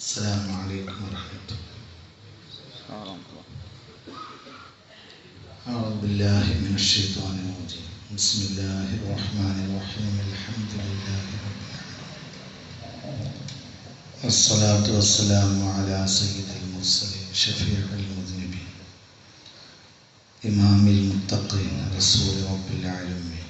السلام عليكم ورحمة الله. أعوذ بالله من الشيطان الرجيم. بسم الله الرحمن الرحيم. الحمد لله رب العالمين، والصلاة والسلام على سيد المرسلين شفيع المذنبين إمام المتقين رسول رب العالمين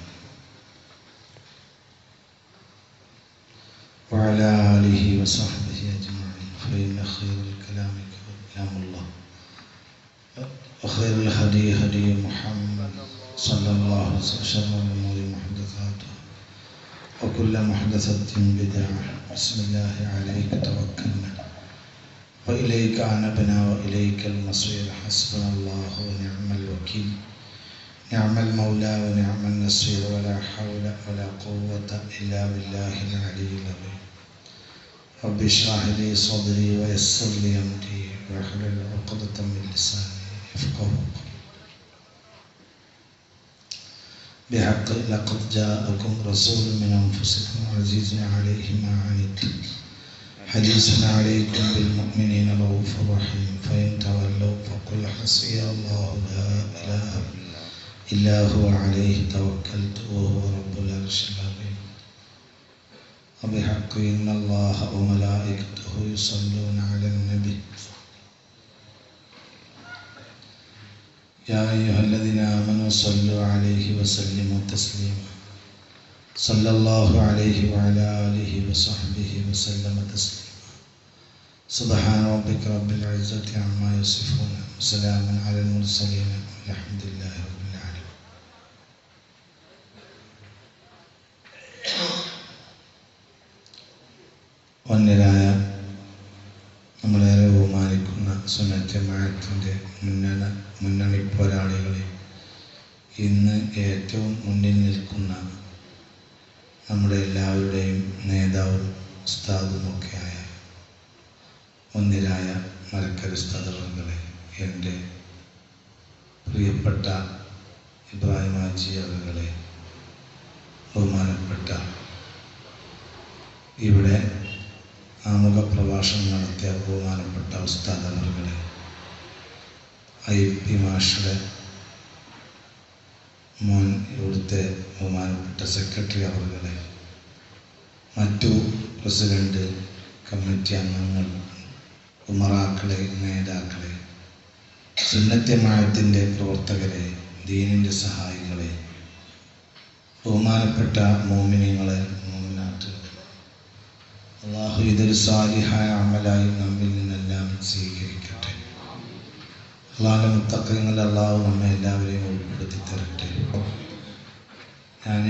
وعلى آله وصحبه أجمعين. فإن خير الكلام كلام الله وخير الهدي هدي محمد صلى الله عليه وسلم. شر الأمور محدثاتها وكل محدثة بدعة. بسم الله عليك توكلنا وإليك أنبنا وإليك المصير. حسبنا الله ونعم الوكيل، نعم المولى ونعم النصير، ولا حول ولا قوة إلا بالله العلي العظيم. رب اشرح لي صدري ويسر لي أمري واحلل عقدة من لساني يفقهوا قولي. بحق لقد جاءكم رسول من أنفسكم عزيز عليه ما عنتم حريص عليكم بالمؤمنين رؤوف رحيم. فإن تولوا فقل حسبي الله لا إله إلا هو عليه توكلت وهو رب العرش العظيم. وبحق إن الله وملائكته يصلون على النبي يا أيها الذين آمنوا صلوا عليه وسلموا تسليما. صلى الله عليه وعلى آله وصحبه وسلم تسليما. سبحان ربك رب العزة عما يصفون وسلام على المرسلين والحمد لله رب العالمين. വന്യരായ നമ്മളേറെ ബഹുമാനിക്കുന്ന സുന്നത്ത് ജമാഅത്തിൻ്റെ മുന്നണി പോരാളികളെ, ഇന്ന് ഏറ്റവും മുന്നിൽ നിൽക്കുന്ന നമ്മുടെ എല്ലാവരുടെയും നേതാവും ഉസ്താദുമൊക്കെയായ വന്യരായ മലക്കര ഉസ്താദ് അവറുകളെ, എൻ്റെ പ്രിയപ്പെട്ട ഇബ്രാഹിം ഹാജി അവറുകളെ, ബഹുമാനപ്പെട്ട ഇവിടെ ആമുഖ പ്രഭാഷണം നടത്തിയ ബഹുമാനപ്പെട്ട ഉസ്താദ് അവറുകളെ, IP മാഷുടെ മോൻ ഇവിടുത്തെ ബഹുമാനപ്പെട്ട സെക്രട്ടറി അവറുകളെ, മറ്റു പ്രസിഡന്റ് കമ്മിറ്റി അംഗങ്ങൾ, ഉമറാക്കളെ, നേതാക്കളെ, സുന്നത്ത് ജമാഅത്തിൻ്റെ പ്രവർത്തകരെ, ദീനിൻ്റെ സഹായികളെ, ബഹുമാനപ്പെട്ട മോമിനിങ്ങളെ, മോമിനാറ്റുകളെ, അള്ളാഹു ഇതൊരു സാലിഹായ അമലായി നമ്മിൽ നിന്നെല്ലാം സ്വീകരിക്കട്ടെ. അള്ളാഹുവിൻ്റെ മുത്തഖീങ്ങളിൽ അള്ളാഹു നമ്മെ എല്ലാവരെയും ഉൾപ്പെടുത്തി തരട്ടെ. ഞാൻ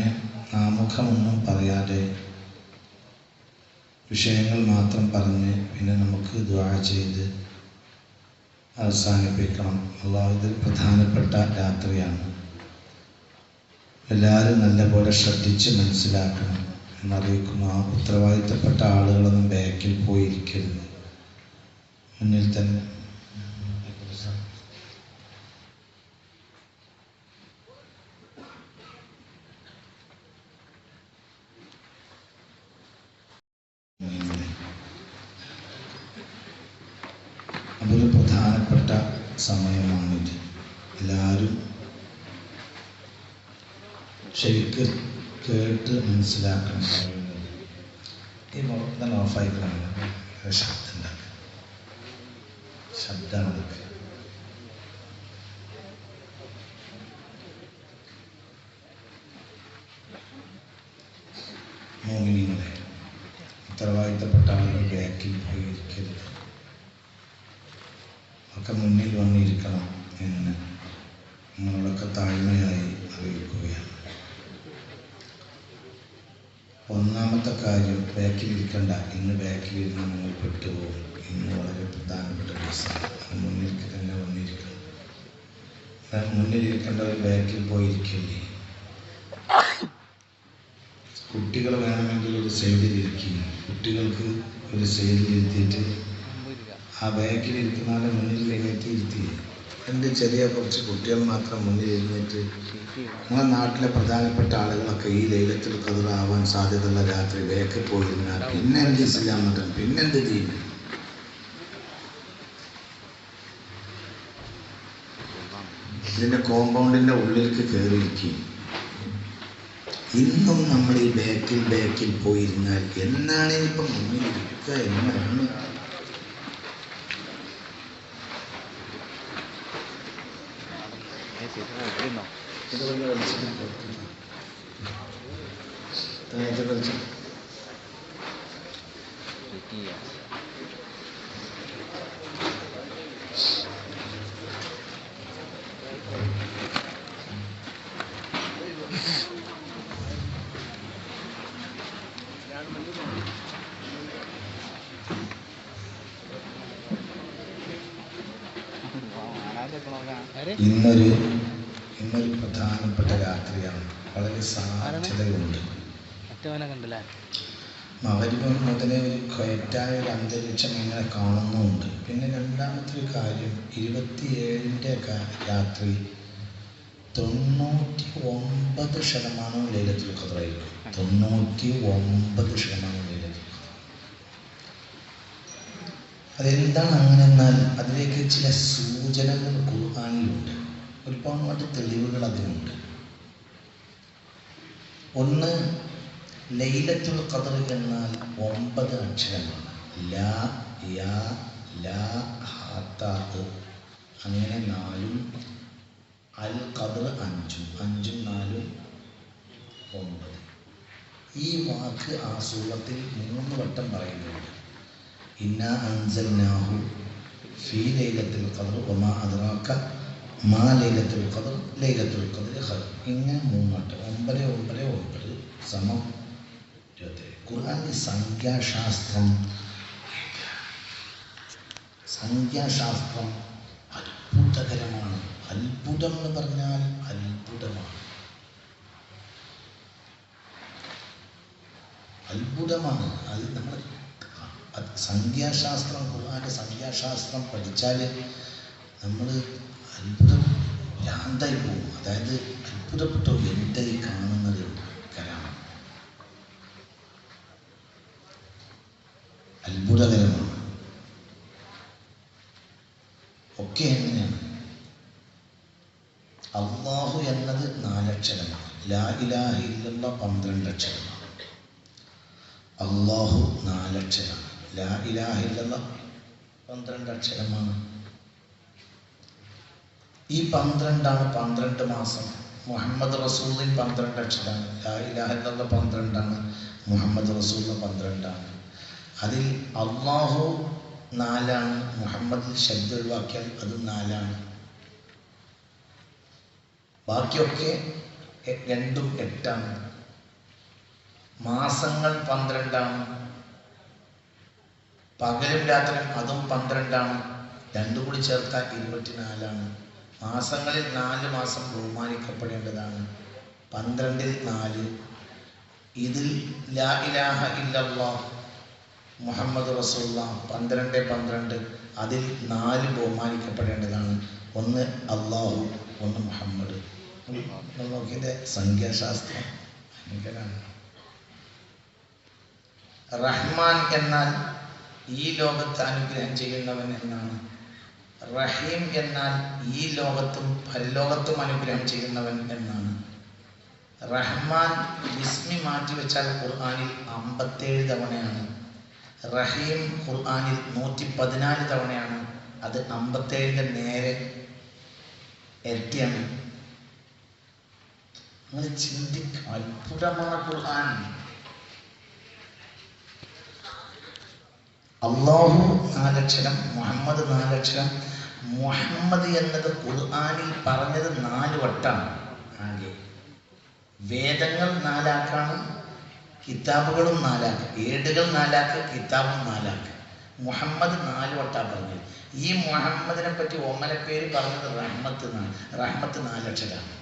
ആമുഖമൊന്നും പറയാതെ വിഷയങ്ങൾ മാത്രം പറഞ്ഞ് പിന്നെ നമുക്ക് ദുആ ചെയ്ത് അവസാനിപ്പിക്കണം. അള്ളാഹു ഇതിൽ പ്രധാനപ്പെട്ട രാത്രിയാണ്. എല്ലാവരും നല്ലപോലെ ശ്രദ്ധിച്ച് മനസ്സിലാക്കണം എന്നറിയിക്കുന്നു. ആ ഉത്തരവാദിത്തപ്പെട്ട ആളുകളൊന്നും ബാക്കിൽ പോയിരിക്കരുത്, മുന്നിൽ തന്നെ. അതൊരു പ്രധാനപ്പെട്ട സമയമാണിത്. എല്ലാവരും ശരിക്ക് കേട്ട് മനസ്സിലാക്കണം. ഈ മുഖത്തന്നെ ഓഫായിക്കണം, ശബ്ദം ഉണ്ടാക്കുക, ശബ്ദമാണ് അതൊക്കെ. മോമിനിങ്ങളെ, ഉത്തരവാദിത്തപ്പെട്ട ആളുകൾ ബാക്കിൽ പോയിരിക്കരുത്, ഒക്കെ മുന്നിൽ വന്നിരിക്കണം എന്ന് നിങ്ങളൊക്കെ താഴ്മയായി അറിയിക്കുകയാണ്. ഒന്നാമത്തെ കാര്യം, ബാക്കിലിരിക്കണ്ട. ഇന്ന് ബാക്കിലിരുന്ന് നിങ്ങൾ പെട്ടുപോകും. ഇന്ന് വളരെ പ്രധാനപ്പെട്ട ദിവസമാണ്. മുന്നിലേക്ക് തന്നെ വന്നിരിക്കണം. മുന്നിലിരിക്കേണ്ടവർ ബാക്കിൽ പോയിരിക്കില്ലേ. കുട്ടികൾ വേണമെങ്കിൽ ഒരു സൈഡിലിരിക്കുക. കുട്ടികൾക്ക് ഒരു സൈഡിലിരുത്തിയിട്ട് ആ ബാക്കിലിരിക്കുന്നവരെ മുന്നിൽ കയറ്റി ഇരുത്തി. എൻ്റെ ചെറിയ കുറച്ച് കുട്ടികൾ മാത്രം മുന്നിൽ ഇരുന്നിട്ട്, നമ്മുടെ നാട്ടിലെ പ്രധാനപ്പെട്ട ആളുകളൊക്കെ ഈ ലൈലത്തുൽ ഖദർ ആവാൻ സാധ്യതയുള്ള രാത്രി ബാക്കിൽ പോയിരുന്നാൽ പിന്നെ എന്ത് ഇസ്ലാം മതം, പിന്നെന്ത് ചെയ്യും? ഇതിൻ്റെ കോമ്പൗണ്ടിൻ്റെ ഉള്ളിലേക്ക് കയറിയിരിക്കും. ഇന്നും നമ്മൾ ഈ ബാക്കിൽ പോയിരുന്നാൽ എന്നാണ് ഇപ്പം മുന്നിലിരിക്കുക എന്നാണ്. ഇന്നൊരു പ്രധാനപ്പെട്ട രാത്രിയാണ്. വളരെ സാധ്യതയുണ്ട്. മഗ്‌രിബ് മുതലേ ഒരു ക്വയറ്റായ ഒരു അന്തരീക്ഷം ഇങ്ങനെ കാണുന്നുമുണ്ട്. പിന്നെ രണ്ടാമത്തെ ഒരു കാര്യം, 27-ൻ്റെ രാത്രി 99% ലൈലത്തുൽ ഖദ്റായിരിക്കും. 99% ലൈലത്തുൽ ഖദ്ർ. അതെന്താണ് അങ്ങനെ എന്നാൽ അതിലേക്ക് ചില സൂചനകൾ ഖുർആനിലുണ്ട്. ഒരുപാട് തെളിവുകൾ അതിനുണ്ട്. ഒന്ന്, ലൈലത്തുൽ ഖദ്ർ എന്നാൽ 9 അക്ഷരമാണ്. ലാ, യാ, ലാ, ഹാ, താ, അങ്ങനെ 4ഉം അൽ ഖദ്ർ 5ഉം 4ഉം 9. ഈ വാക്ക് ആ സൂറത്തിൽ 3 വട്ടം പറയുന്നുണ്ട്. ഇന്നാ അൻസൽനാഹു ഫീ ലൈലത്തുൽ ഖദ്ർ വമാ അദ്റാക മാ ലൈലത്തുൽ ഖദ്ർ ലൈലത്തുൽ ഖദ്ർ ഖൈർ. ഇങ്ങനെ 3 വട്ടം. 9 9 9 സമം 27. ഖുർആനിൽ സംഖ്യാശാസ്ത്രം അത്ഭുതകരമാണ്. അത്ഭുതം എന്ന് പറഞ്ഞാൽ അത്ഭുതമാണ്. അത് നമ്മൾ സംഖ്യാശാസ്ത്രം, ഖുർആന്റെ സംഖ്യാശാസ്ത്രം പഠിച്ചാൽ നമ്മൾ അത്ഭുതം ഭ്രാന്തായി പോകും. അതായത് അത്ഭുതപ്പെട്ടോ എന്തായി കാണുന്നത് കരാണ്, അത്ഭുതകരമാണ്. ഒക്കെ എങ്ങനെയാണ്? അല്ലാഹു എന്നത് 4 അക്ഷരമാണ്. ലാ ഇലാഹ ഇല്ലല്ലാഹ് 12 അക്ഷരമാണ്. അല്ലാഹു 4 അക്ഷരമാണ്. ലാ ഇലാഹ ഇല്ലല്ലാഹ് 12 അക്ഷരമാണ്. ഈ 12 12 മാസം. മുഹമ്മദ് റസൂലിൽ 12 അക്ഷരമാണ്. ലാ ഇലാഹ ഇല്ലല്ലാഹ് 12 മുഹമ്മദ് റസൂൽ 12. അതിൽ അല്ലാഹു 4, മുഹമ്മദിൽ ശബ്ദം ഒഴിവാക്കിയാൽ അതും 4. ബാക്കിയൊക്കെ 2ഉം 8. മാസങ്ങൾ 12. പകലും രാത്രിയും അതും 12. 2 കൂടി ചേർത്താൽ 24. മാസങ്ങളിൽ 4 മാസം ബഹുമാനിക്കപ്പെടേണ്ടതാണ്. 12-ൽ 4. ഇതിൽ ലാ ഇലാഹ ഇല്ലല്ലാഹ് മുഹമ്മദ് റസൂലുള്ളാഹ് 12 12. അതിൽ 4 ബഹുമാനിക്കപ്പെടേണ്ടതാണ്. 1 അല്ലാഹു, 1 മുഹമ്മദ്. നോക്കിയതിൻ്റെ സംഖ്യാശാസ്ത്രം ഭയങ്കരമാണ്. റഹ്മാൻ എന്നാൽ ഈ ലോകത്ത് അനുഗ്രഹം ചെയ്യുന്നവൻ എന്നാണ്. റഹീം എന്നാൽ ഈ ലോകത്തും പരലോകത്തും അനുഗ്രഹം ചെയ്യുന്നവൻ എന്നാണ്. റഹ്മാൻ ബിസ്മി മാറ്റിവെച്ചാൽ ഖുർആനിൽ 57 തവണയാണ്. റഹീം ഖുർആനിൽ 114 തവണയാണ്. അത് 57-ന്റെ നേരെ ഇരട്ടിയാണ്. അങ്ങനെ ചിന്തിക്കുക. അത്ഭുതമാണ് ഖുർആൻ. അല്ലാഹു 4 അക്ഷരം, മുഹമ്മദ് 4 അക്ഷരം. മുഹമ്മദ് എന്നത് ഖുർആനിൽ പറഞ്ഞത് 4 വട്ടാണ് ആകെ. വേദങ്ങൾ 4 ആക്കാണ്, കിതാബുകളും 4 ആക്ക്, ഏടുകൾ 4 ആക്ക്, കിതാബും 4 ആക്ക്. മുഹമ്മദ് 4 വട്ടാണ് പറഞ്ഞത്. ഈ മുഹമ്മദിനെ പറ്റി ഓമനപ്പേര് പറഞ്ഞത് റഹ്മത്ത് എന്നാണ്. റഹ്മത്ത് 4 അക്ഷരമാണ്.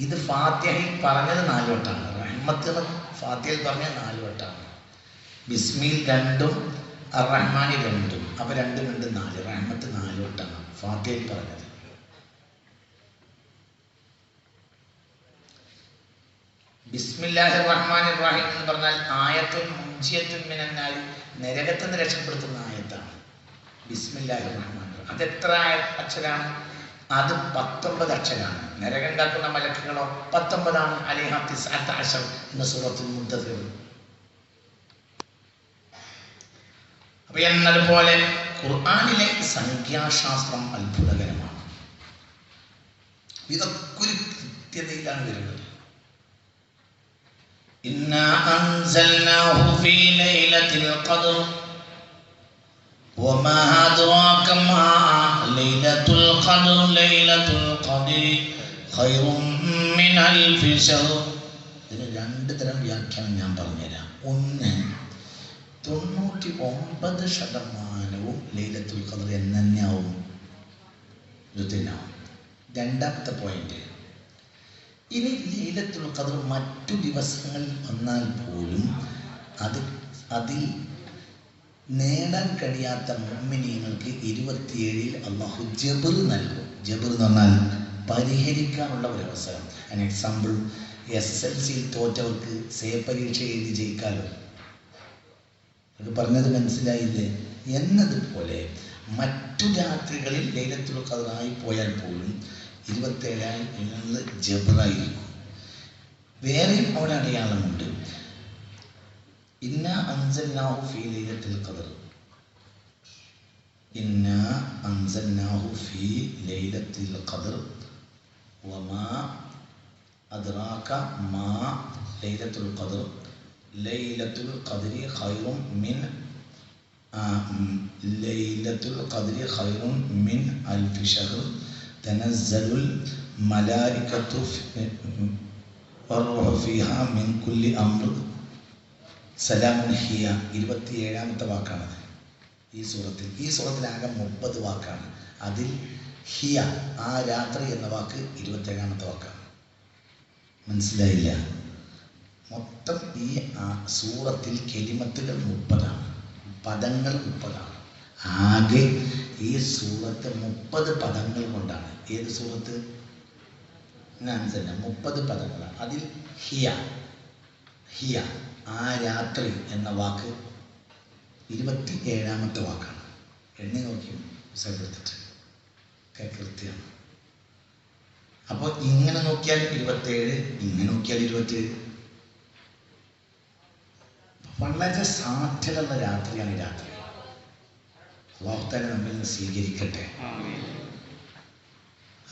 ഇത് ഫാത്തിഹയിൽ പറഞ്ഞത് 4 വട്ടാണ്. റഹ്മത്ത് ഫാത്തിഹയിൽ പറഞ്ഞത് 4 വട്ടാണ്. ബിസ്മിൽ 2ഉം അർ-റഹ്മാനി 2ഉം. അപ്പോൾ 2 2 4. റഹ്മത്ത് 4 വട്ടാണ് ഫാത്തിഹയിൽ പറഞ്ഞത്. ബിസ്മില്ലാഹിർ റഹ്മാനിർ റഹീം എന്ന് പറഞ്ഞാൽ ആയത്തുൻ മുൻജിയത്തുൻ മിനന്നാർ, നരകത്തിൽ നിന്ന് രക്ഷപ്പെടുത്തുന്ന ആയത്താണ് ബിസ്മില്ലാഹിർ റഹ്മാനിർ റഹീം. അത് എത്ര അക്ഷരാണ്? അത് 19 അക്ഷരമാണ്. നരകം കാക്കുന്ന മലക്കുകളോ 19 അലൈഹാ തിസ്അത അശർ എന്ന സൂറത്തുൽ മുദ്ദഥിർ. അപ്പൊ എന്നതുപോലെ ഖുർആനിലെ സംഖ്യാശാസ്ത്രം അത്ഭുതകരമാണ്. ഇതൊക്കെ ഒരു കൃത്യതയിലാണ് വരുന്നത്. ഇന്നാ അൻസൽനാഹു ഫീ ലൈലത്തിൽ ഖദ്ർ വമാ അദ്റാക മാ ലൈലത്തുൽ ഖദ്ർ ലൈലത്തുൽ ഖദ്രി ഖൈറും മിൻ അൽഫി ശഹർ. ഇതിന് 2 തരം വ്യാഖ്യാനം ഞാൻ പറഞ്ഞുതരാം. ഒന്ന്, 99% ലൈലത്തുൽ ഖദ്ർ എന്ന് തന്നെയാവും. രണ്ടാമത്തെ പോയിന്റ്, ഇനി ലൈലത്തുൽ ഖദ്ർ മറ്റു ദിവസങ്ങളിൽ വന്നാൽ പോലും അതിൽ നേടാൻ കഴിയാത്ത മുഅ്മിനീങ്ങൾക്ക് 27-ൽ അള്ളാഹു ജബർ നൽകും. ജബർ എന്ന് പറഞ്ഞാൽ പരിഹരിക്കാനുള്ള ഒരു അവസരം. an എക്സാമ്പിൾ, SSLCയിൽ തോറ്റവർക്ക് പരീക്ഷ എഴുതി ജയിക്കാലോ. അത് പറഞ്ഞത് മനസ്സിലായില്ലേ? എന്നതുപോലെ മറ്റു രാത്രികളിൽ ലൈലത്തുൽ ഖദ്റായി പോയാൽ പോലും 27 ജബറായിരിക്കും. വേറെയും അവിടെ അടയാളമുണ്ട്. ഇന്നാ അൻസൽനാഹു ഫീ ലൈലത്തുൽ ഖദ്ർ, ഇന്നാ അൻസൽനാഹു ഫീ ലൈലത്തുൽ ഖദ്ർ വമാ അദ്റാക മാ ലൈലത്തുൽ ഖദ്ർ ലൈലത്തുൽ ഖദ്രി ഖൈറും മിൻ ലൈലത്തുൽ ഖദ്രി ഖൈറും മിൻ അൽഫി ശഹർ തനസ്സലുൽ മലായികത്തു വറൂഹു ഫീഹാ മിൻ കുല്ലി അംർ സലാമുൻ ഹിയ. 27-ാമത്തെ വാക്കാണത് ഈ സൂറത്തിൽ. ഈ സൂറത്തിലാകെ 30 വാക്കാണ്. അതിൽ ഹിയ, ആ രാത്രി എന്ന വാക്ക് 27-ാമത്തെ വാക്കാണ്. മനസ്സിലായില്ല? മൊത്തം ഈ സൂറത്തിൽ കെലിമത്തുകൾ 30, പദങ്ങൾ 30. ആകെ ഈ സൂറത്ത് 30 പദങ്ങൾ കൊണ്ടാണ്. ഏത് സൂറത്ത്? 30 പദങ്ങളാണ്. അതിൽ ഹിയ, ആ രാത്രി എന്ന വാക്ക് 27-ാമത്തെ വാക്കാണ്. എണ്ണി നോക്കി എടുത്തിട്ട് കൃത്യമാണ്. അപ്പോൾ ഇങ്ങനെ നോക്കിയാൽ 27, ഇങ്ങനെ നോക്കിയാൽ 27. വളരെ സാധ്യതയുള്ള രാത്രിയാണ് ഈ രാത്രി. അല്ലാഹു തആല നമ്മിൽ നിന്ന് സ്വീകരിക്കട്ടെ.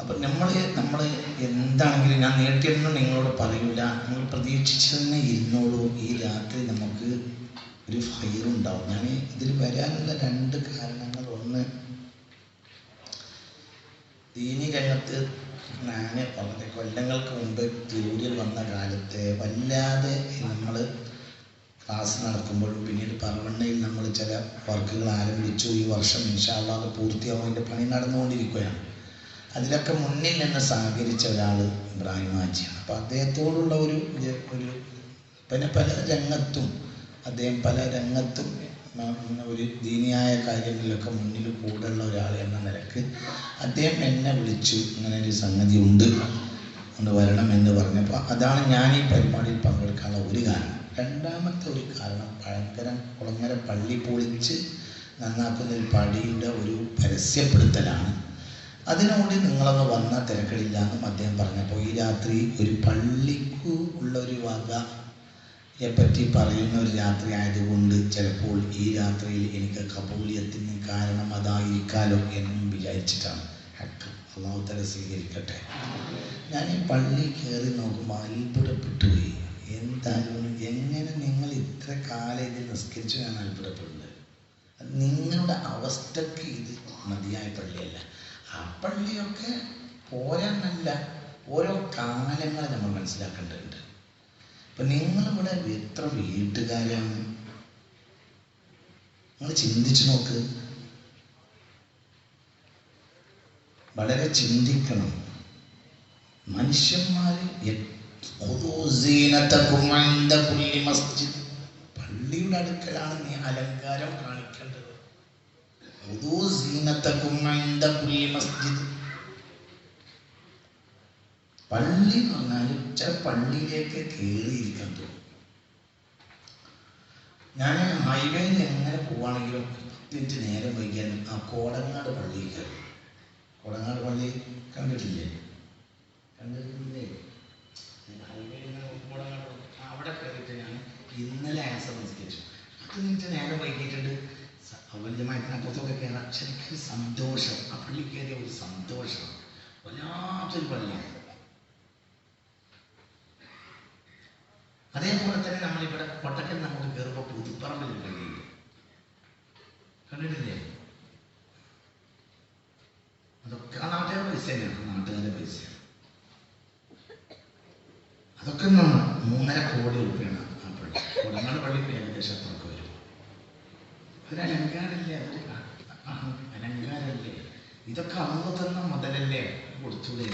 അപ്പം നമ്മൾ എന്താണെങ്കിലും ഞാൻ നേരിട്ടൊന്നും നിങ്ങളോട് പറയൂല. നിങ്ങൾ പ്രതീക്ഷിച്ച് തന്നെ ഇരുന്നോളൂ. ഈ രാത്രി നമുക്ക് ഒരു ഫൈറുണ്ടാവും. ഞാൻ ഇതിൽ വരാനുള്ള 2 കാരണങ്ങൾ. ഒന്ന്, ദീനി രംഗത്ത് ഞാൻ വളരെ കൊല്ലങ്ങൾക്ക് മുമ്പ് തിരൂരിൽ വന്ന കാലത്തെ വല്ലാതെ നമ്മൾ ക്ലാസ് നടത്തുമ്പോഴും പിന്നീട് പറവണ്ണയിൽ നമ്മൾ ചില വർക്കുകൾ ആരംഭിച്ചു. ഈ വർഷം ഇൻഷാ അല്ലാഹ് പൂർത്തിയാവും. അതിൻ്റെ പണി നടന്നുകൊണ്ടിരിക്കുകയാണ്. അതിലൊക്കെ മുന്നിൽ നിന്ന് സഹകരിച്ച ഒരാൾ ഇബ്രാഹിം ഹാജിയാണ്. അപ്പോൾ അദ്ദേഹത്തോടുള്ള ഒരു പിന്നെ പല രംഗത്തും ഒരു ദീനിയായ കാര്യങ്ങളിലൊക്കെ മുന്നിൽ കൂടെയുള്ള ഒരാൾ എന്ന നിലക്ക് അദ്ദേഹം എന്നെ വിളിച്ചു. ഇങ്ങനെ ഒരു സംഗതി ഉണ്ട്, കൊണ്ട് വരണം എന്ന് പറഞ്ഞപ്പോൾ അതാണ് ഞാൻ ഈ പരിപാടിയിൽ പങ്കെടുക്കാനുള്ള ഒരു കാരണം. രണ്ടാമത്തെ ഒരു കാരണം, കുളങ്ങര പള്ളി പൊളിച്ച് നന്നാക്കുന്ന ഒരു പടിയുടെ ഒരു പരസ്യപ്പെടുത്തലാണ്. അതിനോട് നിങ്ങളൊന്ന് വന്നാൽ തിരക്കിടില്ല എന്നും അദ്ദേഹം പറഞ്ഞപ്പോൾ ഈ രാത്രി ഒരു പള്ളിക്കു ഉള്ള ഒരു വകയെപ്പറ്റി പറയുന്ന ഒരു രാത്രി ആയതുകൊണ്ട് ചിലപ്പോൾ ഈ രാത്രിയിൽ എനിക്ക് കബൂലിയത്തിന് കാരണം അതായിരിക്കാലോ എന്നും വിചാരിച്ചിട്ടാണ്. ഹക്ക് അല്ലാഹു തആല സ്വീകരിക്കട്ടെ. ഞാൻ ഈ പള്ളി കയറി നോക്കുമ്പോൾ അത്ഭുതപ്പെട്ടുപോയി. എന്തായാലും എങ്ങനെ നിങ്ങൾ ഇത്ര കാലം ഇത് നിസ്കരിച്ചു ഞാൻ അത്ഭുതപ്പെടുന്നത്. നിങ്ങളുടെ അവസ്ഥക്ക് ഇത് മതിയായ പള്ളിയല്ല. ആ പള്ളിയൊക്കെ പോരാന്നല്ല, ഓരോ കാലങ്ങളെ നമ്മൾ മനസ്സിലാക്കേണ്ടതുണ്ട്. ഇപ്പം നിങ്ങളിവിടെ എത്ര വീട്ടുകാരാണ്? നിങ്ങൾ ചിന്തിച്ചു നോക്ക്, വളരെ ചിന്തിക്കണം. മനുഷ്യന്മാർ പള്ളിയുടെ അടുക്കലാണ് നീ അലങ്കാരം കാണിക്കേണ്ടത്. പള്ളി എന്ന് പറഞ്ഞാൽ ചില പള്ളിയിലേക്ക് കയറിയിരിക്കാൻ തോന്നും. ഞാൻ ഹൈവേയിൽ എങ്ങനെ പോവുകയാണെങ്കിലും 10 മിനിറ്റ് നേരം വൈകിയാലും ആ കോടങ്ങാട് പള്ളിയിൽ കയറും. കൊടങ്ങാട് പള്ളി കണ്ടിട്ടില്ലേ? കണ്ടിട്ടില്ലേ? അവിടെ കയറിയിട്ട് ഞാൻ ഇന്നലെ ആൻസർ നിസ്കരിച്ചു. അത് എനിക്ക് നേരം വൈകിട്ടുണ്ട്. വലിയമായത്തിനപ്പുറത്തൊക്കെ കയറാം. ശരിക്കും സന്തോഷം, ആ പള്ളി കയറിയ ഒരു സന്തോഷം വല്ലാത്തൊരു പള്ളിയാണ്. അതേപോലെ തന്നെ നമ്മളിവിടെ കൊട്ടക്കൽ നമുക്ക് കയറുമ്പോൾ പുതുപ്പറമ്പിൽ പള്ളിയില്ല, കണ്ടിട്ടില്ലേ? അതൊക്കെ ആ നാട്ടുകാരുടെ പൈസ തന്നെയാണ്, നാട്ടുകാരുടെ പൈസയാണ്. അതൊക്കെ 3.5 കോടി രൂപയാണ് ആ പള്ളി. കൊടങ്ങാട് പള്ളിക്ക് ഏകദേശം അത്രയൊക്കെ വരും. ഒരു അലങ്കാരല്ലേ, അതൊരു അലങ്കാരല്ലേ? ഇതൊക്കെ അന്ന് തന്ന മുതലല്ലേ, കൊടുത്തൂടെ?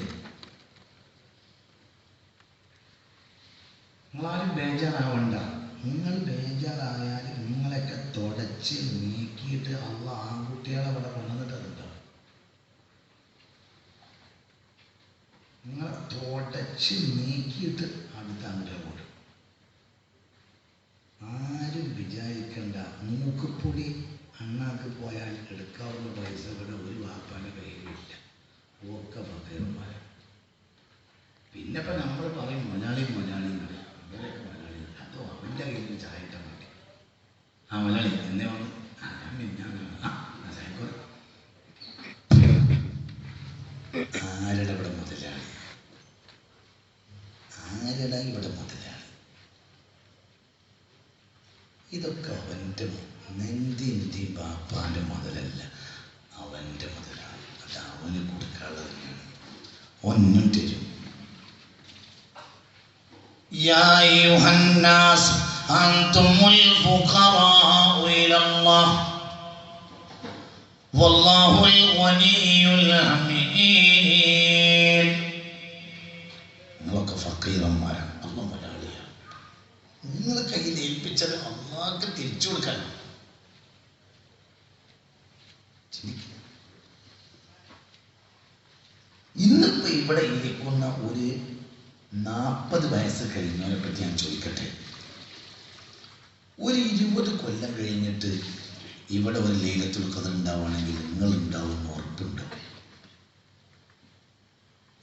നിങ്ങളാരും ബേജാറാവണ്ട. നിങ്ങൾ ബേജാറായാൽ നിങ്ങളെയൊക്കെ തുടച്ച് നീക്കിയിട്ട് അള്ള ആൺകുട്ടികളെ അവിടെ കൊണ്ടുവന്നിട്ടുണ്ടോ? നിങ്ങളെ തുടച്ച് നീക്കിയിട്ട് അടുത്ത ആൺകുട്ടികളോട്. ആരും വിചാരിക്കണ്ട മൂക്കുപൊടി അണ്ണാക്ക് പോയാൽ എടുക്കാവുന്ന പൈസ ഇവിടെ ഒരു വാപ്പാൻ്റെ കയ്യിലില്ല. ഒക്കെ ഭക്തന്മാരെ. പിന്നെ ഇപ്പം നമ്മൾ പറയും മലയാളി മലയാളി എന്നറിയാം. അവരൊക്കെ മലയാളി. അതോ അവൻ്റെ കയ്യിൽ ചായ ഇട്ടാൽ മതി. ആ മലയാളി എന്നെ വന്നു ആരുടെ ഇവിടെ മുതലാളി? ആരുടെ ഇവിടെ മുതലാളി? ഇതൊക്കെ അവൻ്റെ നെന്തിൻ്റെ ബാപ്പാൻ്റെ മുതലല്ല, അവൻ്റെ മുതലാണ്. അത് അവന് കൊടുക്കാനുള്ളത് തന്നെയാണ്. ഒന്നും തരും. يا أيها الناس أنتم الفقراء إلى الله والله الغني الحميد. നിങ്ങളൊക്കെ ഫക്കീറന്മാരാണ്, അല്ലാഹു മലയാളിയാണ്. നിങ്ങളെ കയ്യിൽ ഏൽപ്പിച്ചത് അള്ളാഹ്ക്ക് തിരിച്ചു കൊടുക്കാൻ. ഇന്നിപ്പോ ഇവിടെ ഇരിക്കുന്ന ഒരു 40 വയസ്സ് കഴിഞ്ഞവരെ പറ്റി ഞാൻ ചോദിക്കട്ടെ. ഒരു 20 കൊല്ലം കഴിഞ്ഞിട്ട് ഇവിടെ ഒരു ലൈലത്തുൽ ഖദർ ഉണ്ടാവുകയാണെങ്കിൽ നിങ്ങൾ ഉണ്ടാവുമെന്ന് ഉറപ്പുണ്ട്?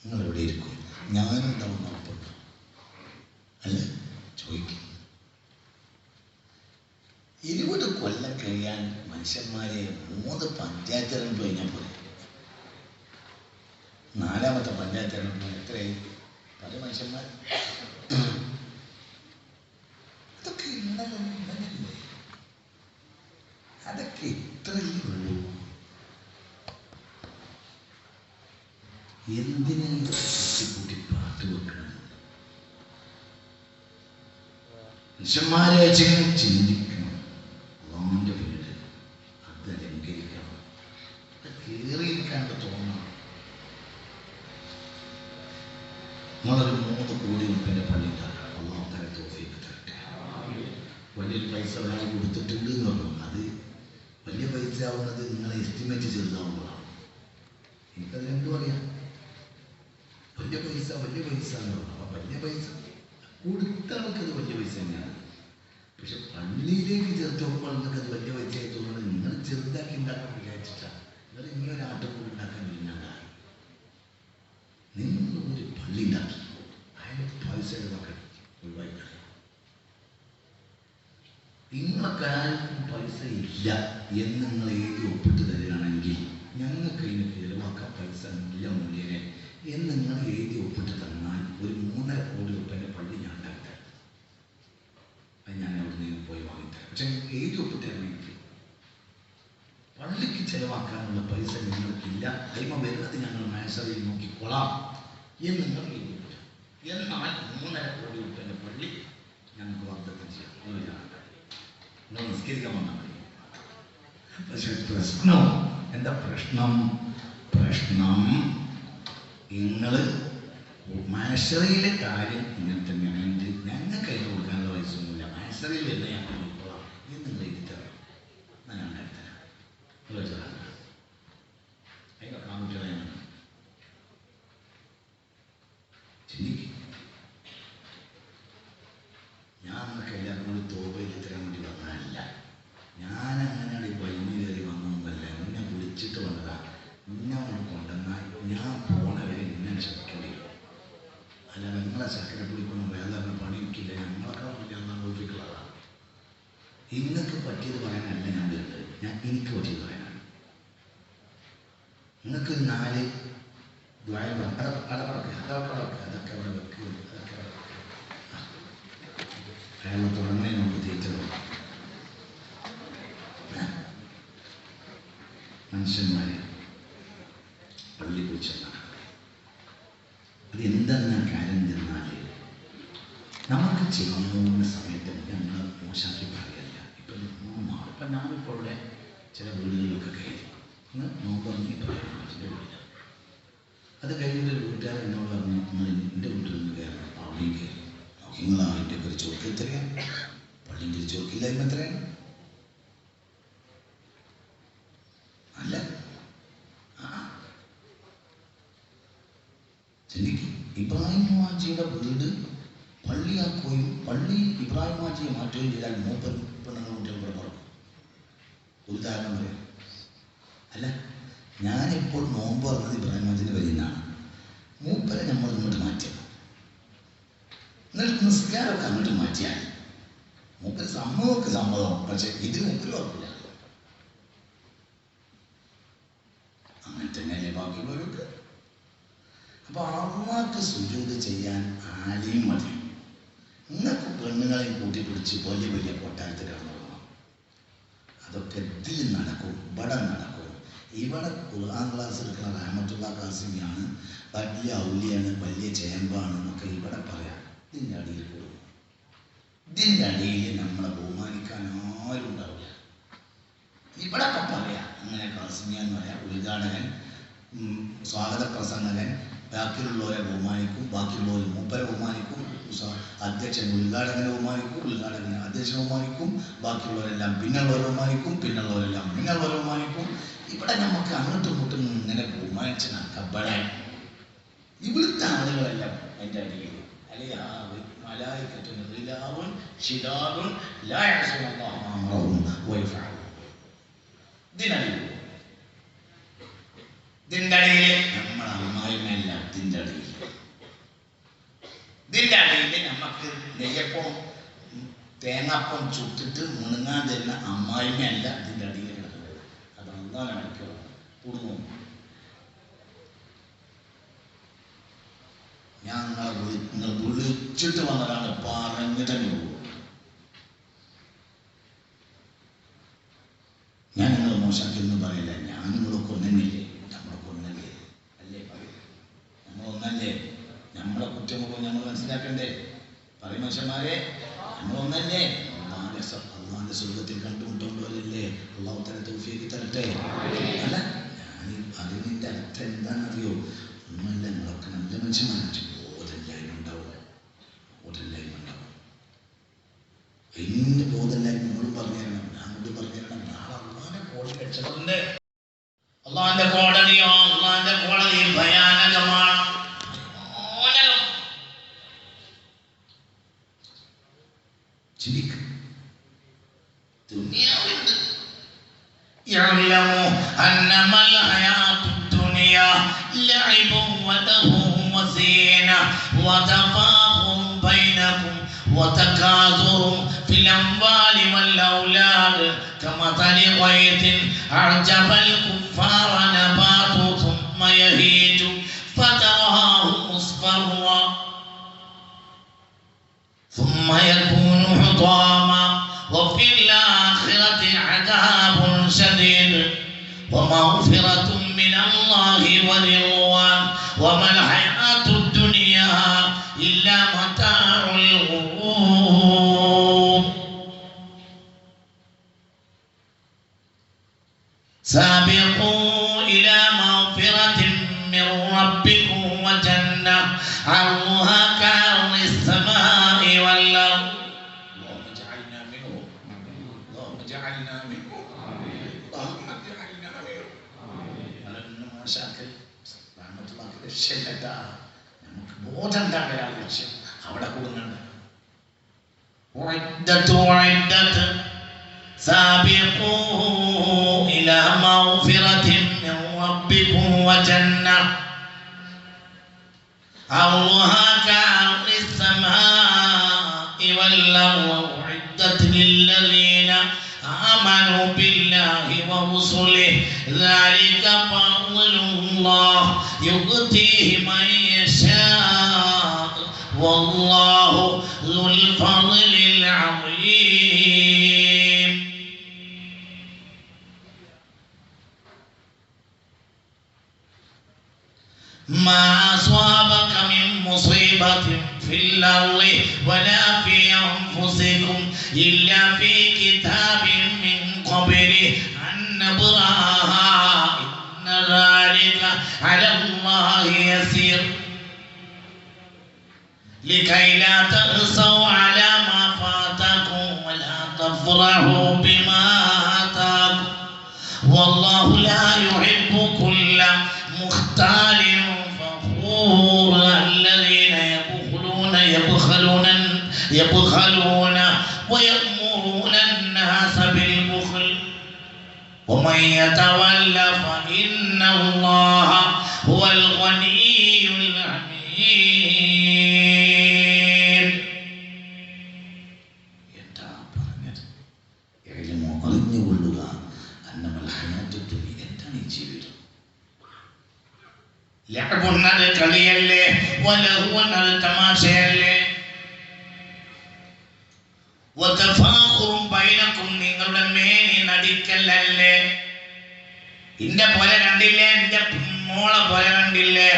നിങ്ങൾ എവിടെ ഇരിക്കും? ഞാനുണ്ടാവുമെന്ന് ഉറപ്പുണ്ടോ? അല്ലേ? ചോദിക്കും. 20 കൊല്ലം കഴിയാൻ മനുഷ്യന്മാരെ 3 പഞ്ചായത്ത് തെരഞ്ഞെടുപ്പ് കഴിഞ്ഞാൽ പോലെ. 4ാമത്തെ പഞ്ചായത്ത് തെരഞ്ഞെടുപ്പ് എത്രയായി? പല മനുഷ്യന്മാർ. അതൊക്കെ ഇന്നലെ അതൊക്കെ ഇത്രയേ ഉള്ളൂ. എന്തിനാണ് കൂട്ടി പാട്ട് വെക്കുന്നത്? മനുഷ്യന്മാരെ ചിന്തിക്കണം. അള്ളാന്റെ വീട് അത് അലങ്കരിക്കണം, അത് കയറിയിരിക്കാണ്ട് തോന്നണം. നിങ്ങളൊരു 3 കോടി രൂപയുടെ പള്ളി ഉണ്ടാക്കണം. അള്ളാഹു തആല തൗഫീഖ് തരട്ടെ. വലിയൊരു പൈസ ഒരാൾ കൊടുത്തിട്ടുണ്ട് എന്ന് പറഞ്ഞു. അത് വലിയ പൈസ ആവുന്നത് നിങ്ങളെ എസ്റ്റിമേറ്റ് ചെറുതാവുമ്പോഴാണ്. എനിക്കത് രണ്ടും അറിയാം. വലിയ പൈസ എന്ന് പറഞ്ഞു. അപ്പം വലിയ പൈസ കൊടുത്ത ആൾക്കത് വലിയ പൈസ തന്നെയാണ്. പക്ഷെ പള്ളിയിലേക്ക് ചേർത്ത് നോക്കുമ്പോൾ നിങ്ങൾക്കത് വലിയ പൈസയായി തോന്നുന്നത് നിങ്ങൾ ചെറുതാക്കി ഉണ്ടാക്കാൻ വിചാരിച്ചിട്ടാണ്. നിങ്ങൾ ഇനി ഒരു ആട്ടുകൂടി ഉണ്ടാക്കാൻ ഇല്ലാണ്ടായി. നിങ്ങൾ ഒരു പള്ളി ഉണ്ടാക്കി അതിന് പൈസ നോക്കണം, ഒഴിവാക്കണം. നിങ്ങൾക്കാർക്കും പൈസ ഇല്ല എന്ന് നിങ്ങൾ എഴുതി ഒപ്പിട്ട് തരികയാണെങ്കിൽ ഞങ്ങൾക്ക് ഇതിന് ചിലവാക്കാൻ പൈസ ഇല്ല മൂല്യനെ എന്ന് നിങ്ങൾ എഴുതി ഒപ്പിട്ട് തന്നാൽ ഒരു 3.5 കോടി രൂപയുടെ പള്ളി ഞാൻ ഉണ്ടാക്കിത്തരാം. അത് ഞാൻ അവിടെ നിന്ന് പോയി വാങ്ങിത്തരാം. പക്ഷെ എഴുതി ഒപ്പിട്ട് തരണമെങ്കിൽ പള്ളിക്ക് ചിലവാക്കാനുള്ള പൈസ നിങ്ങൾക്കില്ല, അയിമ വരുന്നത് ഞങ്ങൾ മേശറിയിൽ നോക്കിക്കൊള്ളാം എന്ന് നിങ്ങൾ എഴുതി ഒപ്പിട്ട്. എന്നാൽ 3.5 കോടി രൂപയുടെ പള്ളി ഞങ്ങൾക്ക് വാഗ്ദത്തം ചെയ്യാം. നിങ്ങൾ നിസ്കരിക്കാൻ വന്നാൽ മതി. പക്ഷെ പ്രശ്നം എന്താ? പ്രശ്നം നിങ്ങൾ മാഷറിയിലെ കാര്യം ഇങ്ങനെ തന്നെയാണ്. ഞങ്ങൾക്ക് അതിന് കൊടുക്കാനുള്ള പൈസയൊന്നുമില്ല, മാഷറിയിൽ വരുന്ന ഞങ്ങൾ നോക്കിക്കൊള്ളാം എന്ന് നിങ്ങൾ എഴുതി തരാം. ഞാൻ ഉണ്ടാക്കിത്തരാം. അതിൻ്റെ കാമുകളെയാണ് ചിന്തിക്കും. ഞാൻ നമുക്ക് എല്ലാവരും കൂടി തോപയിൽ തരാൻ വേണ്ടി വന്നതല്ല. ഞാൻ അങ്ങനെയാണ് ഈ വൈകുന്നേരം കയറി വന്നതൊന്നല്ല. എന്നെ വിളിച്ചിട്ട് വന്നതാ. എന്നെ കൊണ്ട് കൊണ്ടുവന്നാൽ പറയാനല്ല ഞാൻ വരുന്നത്. ഞാൻ എനിക്ക് പറ്റിയത് പറയാനാണ്. നിങ്ങൾക്ക് 4 അതൊക്കെ അവിടെ വെക്കുക. അയാൾ തുടങ്ങുന്നതിന് മുമ്പ് തീറ്റത് മനുഷ്യന്മാരെ പള്ളി കുറിച്ചെന്നാണ്. അത് എന്തെന്ന കാര്യം ചെന്നാൽ നമുക്ക് ചെയ്യാവുന്ന സമയത്ത് ഞങ്ങൾ മോശമാക്കി പറയല്ല. ഇപ്പം ഞാനിപ്പോൾ ഇവിടെ ചില വീടുകളിലൊക്കെ കയറി നോക്കി വീട്ടിൽ അത് കഴിഞ്ഞിട്ട് ഒരു വീട്ടുകാരൻ എന്നോട് പറഞ്ഞു, നിങ്ങൾ എൻ്റെ വീട്ടിൽ നിന്ന് കയറണം, അവിടെയും കയറി നോക്കിങ്ങളാ എൻ്റെ ഒരു ചോക്ക് എത്രയാണ്, പള്ളിൻ്റെ ഒരു ചോക്കില്ലായ്മ എത്രയാണ്? അല്ല ശരിക്കും ഇബ്രാഹിം മാജിയുടെ വീട് പള്ളിയാക്കുകയും പള്ളി ഇബ്രാഹിം മാജിയെ മാറ്റുകയും ചെയ്താൽ മൂപ്പർ പെണ്ണുങ്ങൾ കുട്ടികൾ കൂടെ പറഞ്ഞു. ഉദാഹരണം പറയാം. അല്ല, ഞാനിപ്പോൾ നോമ്പ് പറഞ്ഞത് ഇബ്രാഹിം മാജിൻ്റെ വരിന്നാണ്. മൂപ്പരെ നമ്മൾ ഇങ്ങോട്ട് മാറ്റിയത്, എന്നിട്ട് നിസ്കാരമൊക്കെ അങ്ങോട്ട് മാറ്റിയാൽ മൂപ്പര് സമ്മതമൊക്കെ സമ്മതം, പക്ഷെ ഇത് മൂപ്പര് ഉറപ്പില്ല. അങ്ങനെ തന്നെയല്ലേ ബാക്കിയുള്ളവർക്ക്. അപ്പൊ അള്ളാഹ്ക്ക് സുജൂദ് ചെയ്യാൻ ആരെയും മതി. നിങ്ങൾക്ക് പെണ്ണുങ്ങളെയും കൂട്ടിപ്പിടിച്ച് വലിയ വലിയ കൊട്ടാരത്തിൽ കിടന്നുകൊള്ളണം. അതൊക്കെ ഇതിൽ നടക്കും, ഇവിടെ നടക്കും. ഇവിടെ ഖുർആൻ ക്ലാസ് എടുക്കുന്ന റഹ്മത്തുള്ള ഖാസിമിയാണ്, വലിയ ഔലിയാണ്, വലിയ ചേമ്പാണ് എന്നൊക്കെ ഇവിടെ പറയാം. ഇതിൻ്റെ അടിയിൽ കൂടും. ഇതിൻ്റെ അടിയിൽ നമ്മളെ ബഹുമാനിക്കാൻ ആരും ഉണ്ടാവില്ല. ഇവിടെ ഒക്കെ പറയാം, അങ്ങനെ ഖാസിമിയാന്ന് പറയാം, ഉദ്ഘാടകൻ, സ്വാഗത പ്രസംഗകൻ, ബാക്കിയുള്ളവരെ ബഹുമാനിക്കും, ബാക്കിയുള്ളവർ മൂപ്പരെ ബഹുമാനിക്കും, അധ്യക്ഷൻ ഉദ്ഘാടകനെ ബഹുമാനിക്കും, ഉദ്ഘാടകനെ അധ്യക്ഷനെ ബഹുമാനിക്കും, ബാക്കിയുള്ളവരെല്ലാം പിന്നുള്ളവരെ ബഹുമാനിക്കും, പിന്നുള്ളവരെല്ലാം പിന്നുള്ളവരെ ബഹുമാനിക്കും. ഇവിടെ നമുക്ക് അങ്ങോട്ടും ഇങ്ങോട്ടും ഇങ്ങനെ ബഹുമാനിച്ച് നടക്കപ്പെടാൻ ഇവിടുത്തെ ആളുകളെല്ലാം എൻ്റെ അടിയിൽ ഇതിൻ്റെ അടിയിൽ നമ്മൾ അമ്മായിമല്ല, ഇതിൻ്റെ അടിയിൽ നമുക്ക് നെയ്യപ്പം തേങ്ങാപ്പം ചുട്ടിട്ട് മുണുങ്ങാൻ തരുന്ന അമ്മായിമയല്ല ഇതിൻ്റെ അടിയിൽ കിടക്കുന്നത്. അത് അള്ളാഹ് അടിക്കുക കുടുങ്ങും. ഞാൻ നിങ്ങൾ വിളിച്ചിട്ട് വന്നതാണ്, പറഞ്ഞിട്ട് തന്നെ പോകും. ഞാൻ നിങ്ങൾ മോശമാക്കിയൊന്നും പറയില്ല. ഞാൻ നിങ്ങളൊക്കെ ഒന്നല്ലേ, നമ്മളൊക്കെ ഒന്നല്ലേ അല്ലേ പറയും. നമ്മളൊന്നല്ലേ, നമ്മളെ കുറ്റമുഖം നമ്മൾ മനസ്സിലാക്കണ്ടേ? പറയും മനുഷ്യന്മാരെ, നമ്മളൊന്നല്ലേ. അള്ളാന്റെ സ്വർഗത്തിൽ കണ്ടുമുട്ടുകൊണ്ടല്ലേ അള്ളാഹു തല തൗഫീഖ് തരട്ടെ. അല്ല, ഞാൻ അതിൻ്റെ അർത്ഥം എന്താണെന്നറിയോ? ഒന്നുമല്ല, നമ്മളൊക്കെ നല്ല മനുഷ്യന്മാരാണ്. ബോധമില്ലായ്മ ഉണ്ടാവും. അതിൻ്റെ ബോധമില്ലായ്മ നിങ്ങളും പറഞ്ഞു തരണം, ഞാനോട് പറഞ്ഞു തരണം. നാളെ അള്ളാന്റെ കോടതി രക്ഷപ്പെടണ്ടേ? അള്ളാന്റെ കോടതിയോ, അള്ളാന്റെ കോടതി ഭയാനകമാണ്. ദുനിയാവുണ്ട്. يعلموا أنما الحياة الدنيا لعب ولهو وزينة وتفاخر بينكم وتكاثر في الأموال والأولاد كمثل غيث أعجب الكفار نباته ثم يهيج فتراه مصفرا ثم يكون حطاما وفي الآخرة عذاب شديد ومغفرة من الله ورضوان وما الحياة الدنيا إلا متاع الغرور. سابقوا إلى مغفرة من ربكم وجنة عرضها كعرض السماء والأرض. اللهم اجعلنا منهم، اللهم اجعلنا منهم، اللهم اجعلنا منهم. അതൊന്നും മോശമാക്കൽ റഹ്മത്തുള്ളാഹി രക്ഷയില്ല. നമുക്ക് ബോധം ഉണ്ടാകലാണ് ലക്ഷ്യം. അവിടെ കൂടുന്നുണ്ട്. سابقوا إلى مغفرة من ربكم وجنة عرضها كعرض السماء والأرض أعدت للذين آمنوا بالله ورسله ذلك فضل الله يؤتيه من يشاء والله ذو الفضل العظيم. ما أصابك من مصيبة في الأرض ولا في أنفسكم إلا في كتاب من قبل أن نبرأها إن ذلك على الله يسير لكي لا تأسوا على ما فاتكم ولا تفرحوا بما آتاكم والله لا يحب كل مختال فخور الذين يبخلون ويأمرون الناس بالبخل ومن يتولى فإن الله هو الغني الحميد. എന്താ പറഞ്ഞത്? അറിഞ്ഞുകൊള്ളുക അന്നമൽ ഹയാത്തു ദുനിയ, എന്താണ് ഈ ജീവിതം? ലഅബുന്നത് കളിയല്ലേ, വലഹുവന്നത് തമാശയല്ലേ, വതഫാഖുറും ബൈനക്കും നിങ്ങളുടെ മേനി നടിക്കലല്ലേ. ഇന്റെ പോലെ കണ്ടില്ലേ, എന്റെ മോളെ പോലെ കണ്ടില്ലേ,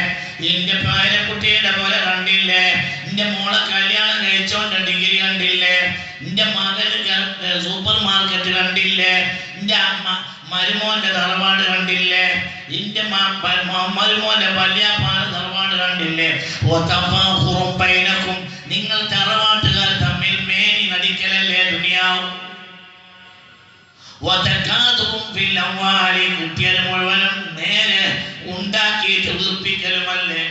എന്റെ പേരക്കുട്ടിയുടെ പോലെ കണ്ടില്ലേ, എന്റെ മോളെ കല്യാണം കഴിച്ചോണ്ട് ഡിഗ്രി കണ്ടില്ലേ, എന്റെ മകന് സൂപ്പർ മാർക്കറ്റ് കണ്ടില്ലേ, എന്റെ മരുമോന്റെ തറവാട് കണ്ടില്ലേ, എന്റെ മരുമോന്റെ വല്യാപ്പാട് തറവാട് കണ്ടില്ലേ. വതഫാഖുറും ബൈനക്കും നിങ്ങൾ തറവാട്ടുകാർ തമ്മിൽ മേനി നടിക്കലല്ലേ ദുനിയാവ്. വതകാതുറും ഫിൽ അംവാലി കുട്ടികൾ മുഴുവനും നേരെ ഉണ്ടാക്കിയിട്ട് ഉൾപ്പിക്കലുമല്ലേ.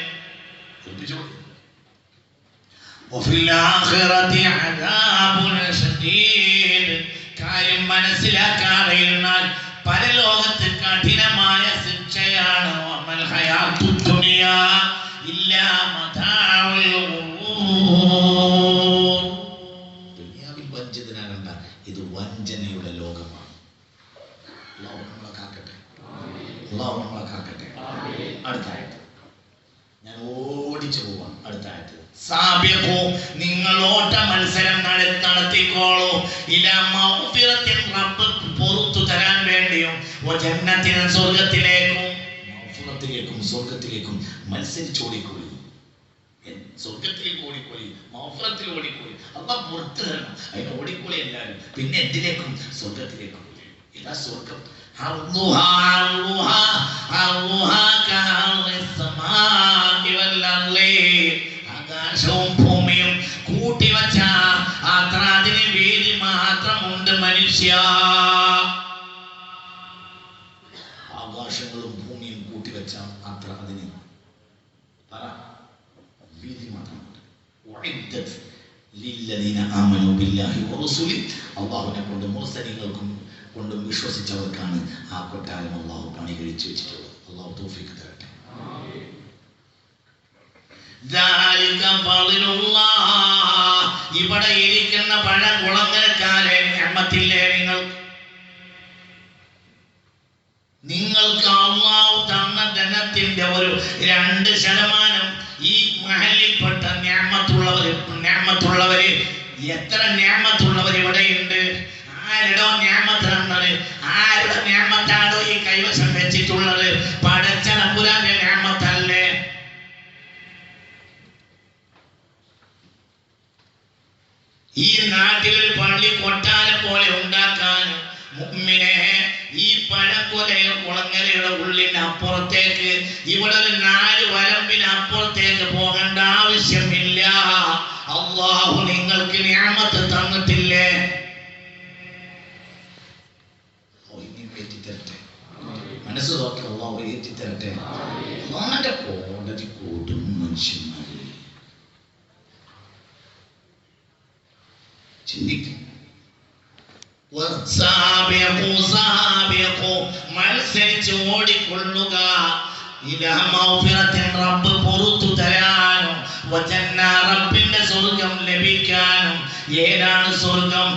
വഫിൽ ആഖിറതി അദാബുൻ ശദീദ്, കാര്യം മനസ്സിലാക്കാതെ ഇരുന്നാൽ പരലോകത്ത് കഠിനമായ ശിക്ഷയാണ്. വമൽ ഹയാത്തു ദുനിയ ഇല്ലാ മതാഉൽ ഗുറൂർ. ദുനിയാവിൽ വഞ്ചിതനാകണ്ട, ഇത് വഞ്ചനയുടെ ലോകമാണ്. അല്ലാഹു നമ്മളെ കാക്കട്ടെ, അല്ലാഹു നമ്മളെ കാക്കട്ടെ. അടുത്ത ആയത്ത് ഞാൻ ഓടിച്ചു പോവാം. അടുത്ത ആയത്ത് സാബിഖു, നിങ്ങൾ ഓട്ട മത്സരം നടത്തിക്കോളൂ. ഇലാ മഗ്ഫിറത്തിൻ, റബ്ബ് പുറത്തു തരാൻ വേണ്ടിയും, വജന്നത്തിൻ, സ്വർഗ്ഗത്തിലേക്കും. മഗ്ഫിറത്തിലേക്കും സ്വർഗ്ഗത്തിലേക്കും മത്സരിച്ചോടിക്കോളി. സ്വർഗ്ഗത്തിലേക്ക് ഓടിക്കോളി, മഗ്ഫിറത്തിൽ ഓടിക്കോളി. അല്ലാഹ് പുറത്തു തരണം, അതിന് ഓടിക്കോളി എല്ലാവരും. പിന്നെ എന്തിലേക്കും? സ്വർഗ്ഗത്തിലേക്കും. ഇതാ സ്വർഗ്ഗം. ആകാശവും ഭൂമിയും കൂട്ടിവച്ച അത്ര അതിന് വീതി മാത്രമുണ്ട് മനുഷ്യ. ആകാശങ്ങളും ഭൂമിയും കൂട്ടിവച്ച അത്ര അതിന് വീതി മാത്രമുണ്ട്. അള്ളാഹുവിനെ കൊണ്ടും മുർസലീങ്ങൾക്കും കൊണ്ടും വിശ്വസിച്ചവർക്കാണ് ആ കൊട്ടാരം അള്ളാഹു പണി കഴിച്ചു വെച്ചിട്ടുള്ളത്. അള്ളാഹു തൗഫീഖ് തരട്ടെ. ഇവിടെ ഇരിക്കുന്ന പഴകുളങ്ങരക്കാരെ ഞമ്മത്തില്ലേ, നിങ്ങൾക്ക് അള്ളാഹു തന്ന ധനത്തിന്റെ ഒരു 2% ഈ മഹലിൽപ്പെട്ട ഞാമത്തുള്ളവര് എത്ര ഞാമത്തുള്ളവർ ഇവിടെയുണ്ട്? ആരുടെ ഞാമത്താണ്? ആരുടെ ഞാമത്താണോ ഈ കൈവശം വെച്ചിട്ടുള്ളത്? പടച്ചതമ്പുരാന്റെ ഞാമത്തല്ലേ? ഈ നാട്ടിൽ പള്ളി കൊട്ടാരം പോലെ ഉണ്ടാക്കാൻ മുഅ്മിനെ ഈ പഴക്കൊലയോ കുളങ്ങരയുടെ ഉള്ളിന് അപ്പുറത്തേക്ക്, ഇവിടെ 4 വരമ്പിന് അപ്പുറത്തേക്ക് പോകേണ്ട ആവശ്യമില്ല. അല്ലാഹു നിങ്ങൾക്ക് നിഅമത്ത് തന്നിട്ടില്ലേ? മനസ്സ് നോക്കി അല്ലാഹു ഏറ്റിത്തരട്ടെ. അല്ലാഹുവിന്റെ കോടതി കൂടും മനുഷ്യന്മാരെ. ചിന്തിക്കും. മത്സരിച്ച് ഓടിക്കൊള്ളുക. റബ്ബ് പുറത്തു തരാനും റബ്ബിന്റെ സ്വർഗം ലഭിക്കാനും. ഏതാണ് സ്വർഗം?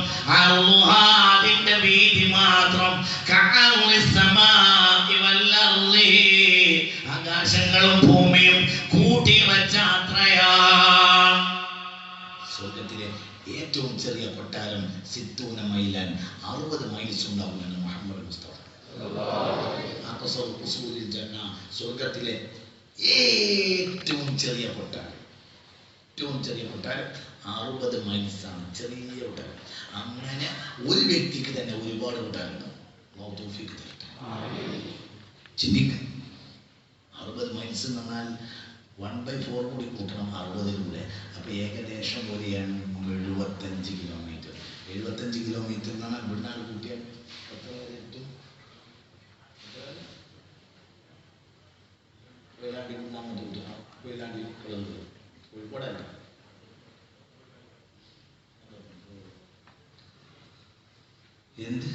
അതിന്റെ വീതി മാത്രം ആകാശങ്ങളും ഭൂമിയും കൂട്ടി വച്ച അത്രയാണ്. സ്വർഗത്തിലെ ഏറ്റവും ചെറിയ കൊട്ടാരം 60 മൈലാൻ, 60 മൈൽസ് ഉണ്ടാവുമെന്ന് മുഹമ്മദ് മുസ്തഫ. സ്വർഗത്തിലെ ഏറ്റവും ചെറിയ കൊട്ടാരം 60 മൈൽസ് ആണ്. ചെറിയ കൊട്ടാരം. അങ്ങനെ ഒരു വ്യക്തിക്ക് തന്നെ ഒരുപാട് കൊട്ടാരം ചിന്തിക്കുക. 60 മൈൽസ് എന്ന് പറഞ്ഞാൽ 1/4 കൂടി കൂട്ടണം 60 അപ്പൊ ഏകദേശം ഒരു 75 കിലോമീറ്റർ. 75 കിലോമീറ്റർ എന്നാണ് ഇവിടുന്നാണ് കൂട്ടിയാൽ എത്ര വരെ എത്തും? കൊയിലാണ്ടി കോഴിക്കോടല്ല, എന്ത്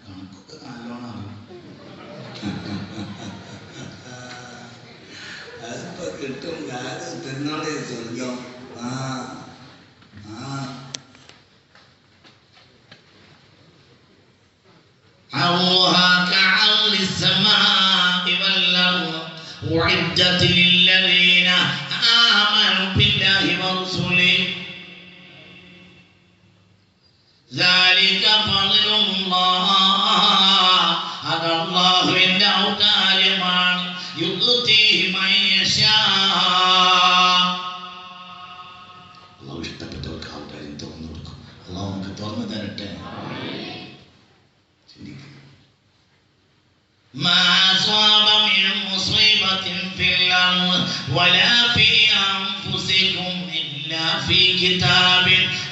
കണക്കൊക്കെ നല്ലോണം അറിയും. അതിപ്പോ കിട്ടും. കാലം തിന്നോടെ സ്വർഗം. أعدت للذين آمنوا بالله ورسله ذلك فضل الله هذا الله عنده كريمان يؤتيه من يشاء. الله ഇഷ്ടപ്പെട്ടവർക്ക് ഔദാര്യം തുറന്നു കൊടുക്കും. അള്ളാഹു നമുക്ക് തുറന്നു തരട്ടെ. ما أصاب من مصيبة في الأرض ولا في أنفسكم إلا في كتاب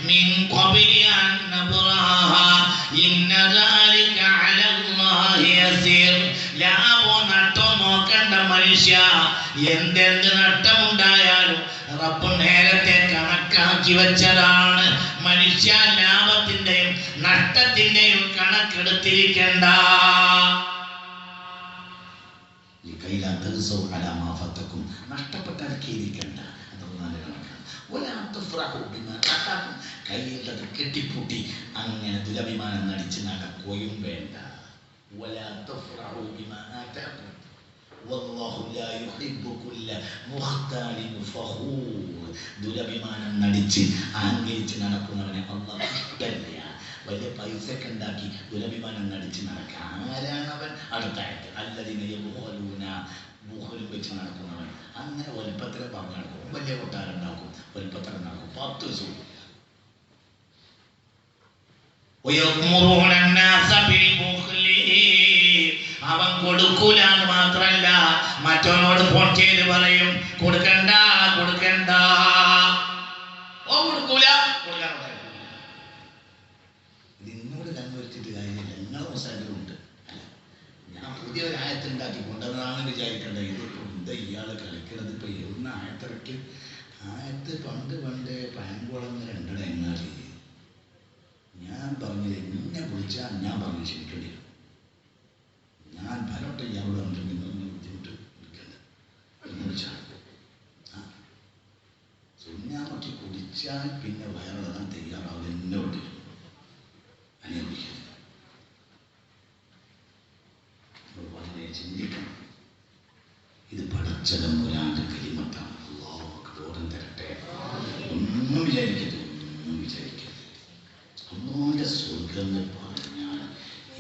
من قبل أن نبرأها إن ذلك على الله يسير. ലാഭം നഷ്ടം നോക്കണ്ട മനുഷ്യ. എന്തെന്ത് നഷ്ടമുണ്ടായാലും റബ്ബ് നേരത്തെ കണക്കാക്കി വെച്ചതാണ്. മനുഷ്യ ലാഭത്തിന്റെയും നഷ്ടത്തിന്റെയും കണക്കെടുത്തിരിക്കണ്ട. നഷ്ടപ്പെട്ടാൽ ഖേദിക്കണ്ട. കയ്യിലത് കെട്ടിപ്പൂട്ടി അങ്ങനെ ദുരഭിമാനം നടിച്ച് നടക്കുകയും വേണ്ട. ദുരഭിമാനം നടിച്ച് അഹങ്കരിച്ച് നടക്കുന്നവനെ അല്ലാഹു ഇഷ്ടമില്ല. വലിയ പൈസയൊക്കെ ഉണ്ടാക്കി ദുരഭിമാനം നടിച്ച് നടക്കാൻ ആരാണവൻ? അടുത്തായിട്ട് ബുഹലും വെച്ച് നടക്കുന്നവൻ. അങ്ങനെ വലുപ്പത്തിൽ പറഞ്ഞു നടക്കും. വലിയ കൊട്ടാരം ഉണ്ടാക്കും, വലുപ്പത്തിൽ ഉണ്ടാക്കും. 10 ദിവസവും അവൻ കൊടുക്കൂലാന്ന് മാത്രല്ല മറ്റവനോട് ഫോൺ ചെയ്ത് പറയും കൊടുക്കണ്ട കൊടുക്കണ്ട. ഓ കൊടുക്കൂല കൊടുക്കാൻ. നിന്നോട് കണ്ണുവരിച്ചിട്ട് കാര്യമില്ല. നിങ്ങളെ അവസാനമുണ്ട്. ഞാൻ പുതിയൊരു ആയത്തുണ്ടാക്കി കൊണ്ടുവന്നതാണ് വിചാരിക്കേണ്ടത്. ഇതിപ്പോ എന്താ ഇയാള് കളിക്കണത്? ഇപ്പൊ എവിടുന്ന ആയത്തിറക്കി? ആയത്ത് പണ്ട് പയൻകുളം 2 എങ്ങാടി. ഞാൻ പറഞ്ഞത് എന്നെ വിളിച്ചാൽ ഞാൻ പറഞ്ഞു ക്ഷമിക്കേണ്ടി. ഞാൻ പലവട്ടം ഇയാളോട് പറഞ്ഞിട്ടുണ്ട് ബുദ്ധിമുട്ട് വിളിക്കണ്ട എന്ന് വിളിച്ചാൽ സുന്നാമൊക്കെ കുടിച്ചാൽ പിന്നെ വയറിളകാൻ തയ്യാറാവും. എന്നോട് അനെ വിളിക്കുന്നത് വളരെ ചിന്തിക്കണം. ഇത് പടച്ചതം ഒരാണ്ട് കരിമത്താണ്. അല്ലാഹുക്ക് ബോധം തരട്ടെ. ഒന്നും വിചാരിക്കരുത്, ഒന്നും വിചാരിക്കരുത്. അല്ലാഹുവിന്റെ സ്വർഗം എന്ന് പറഞ്ഞാൽ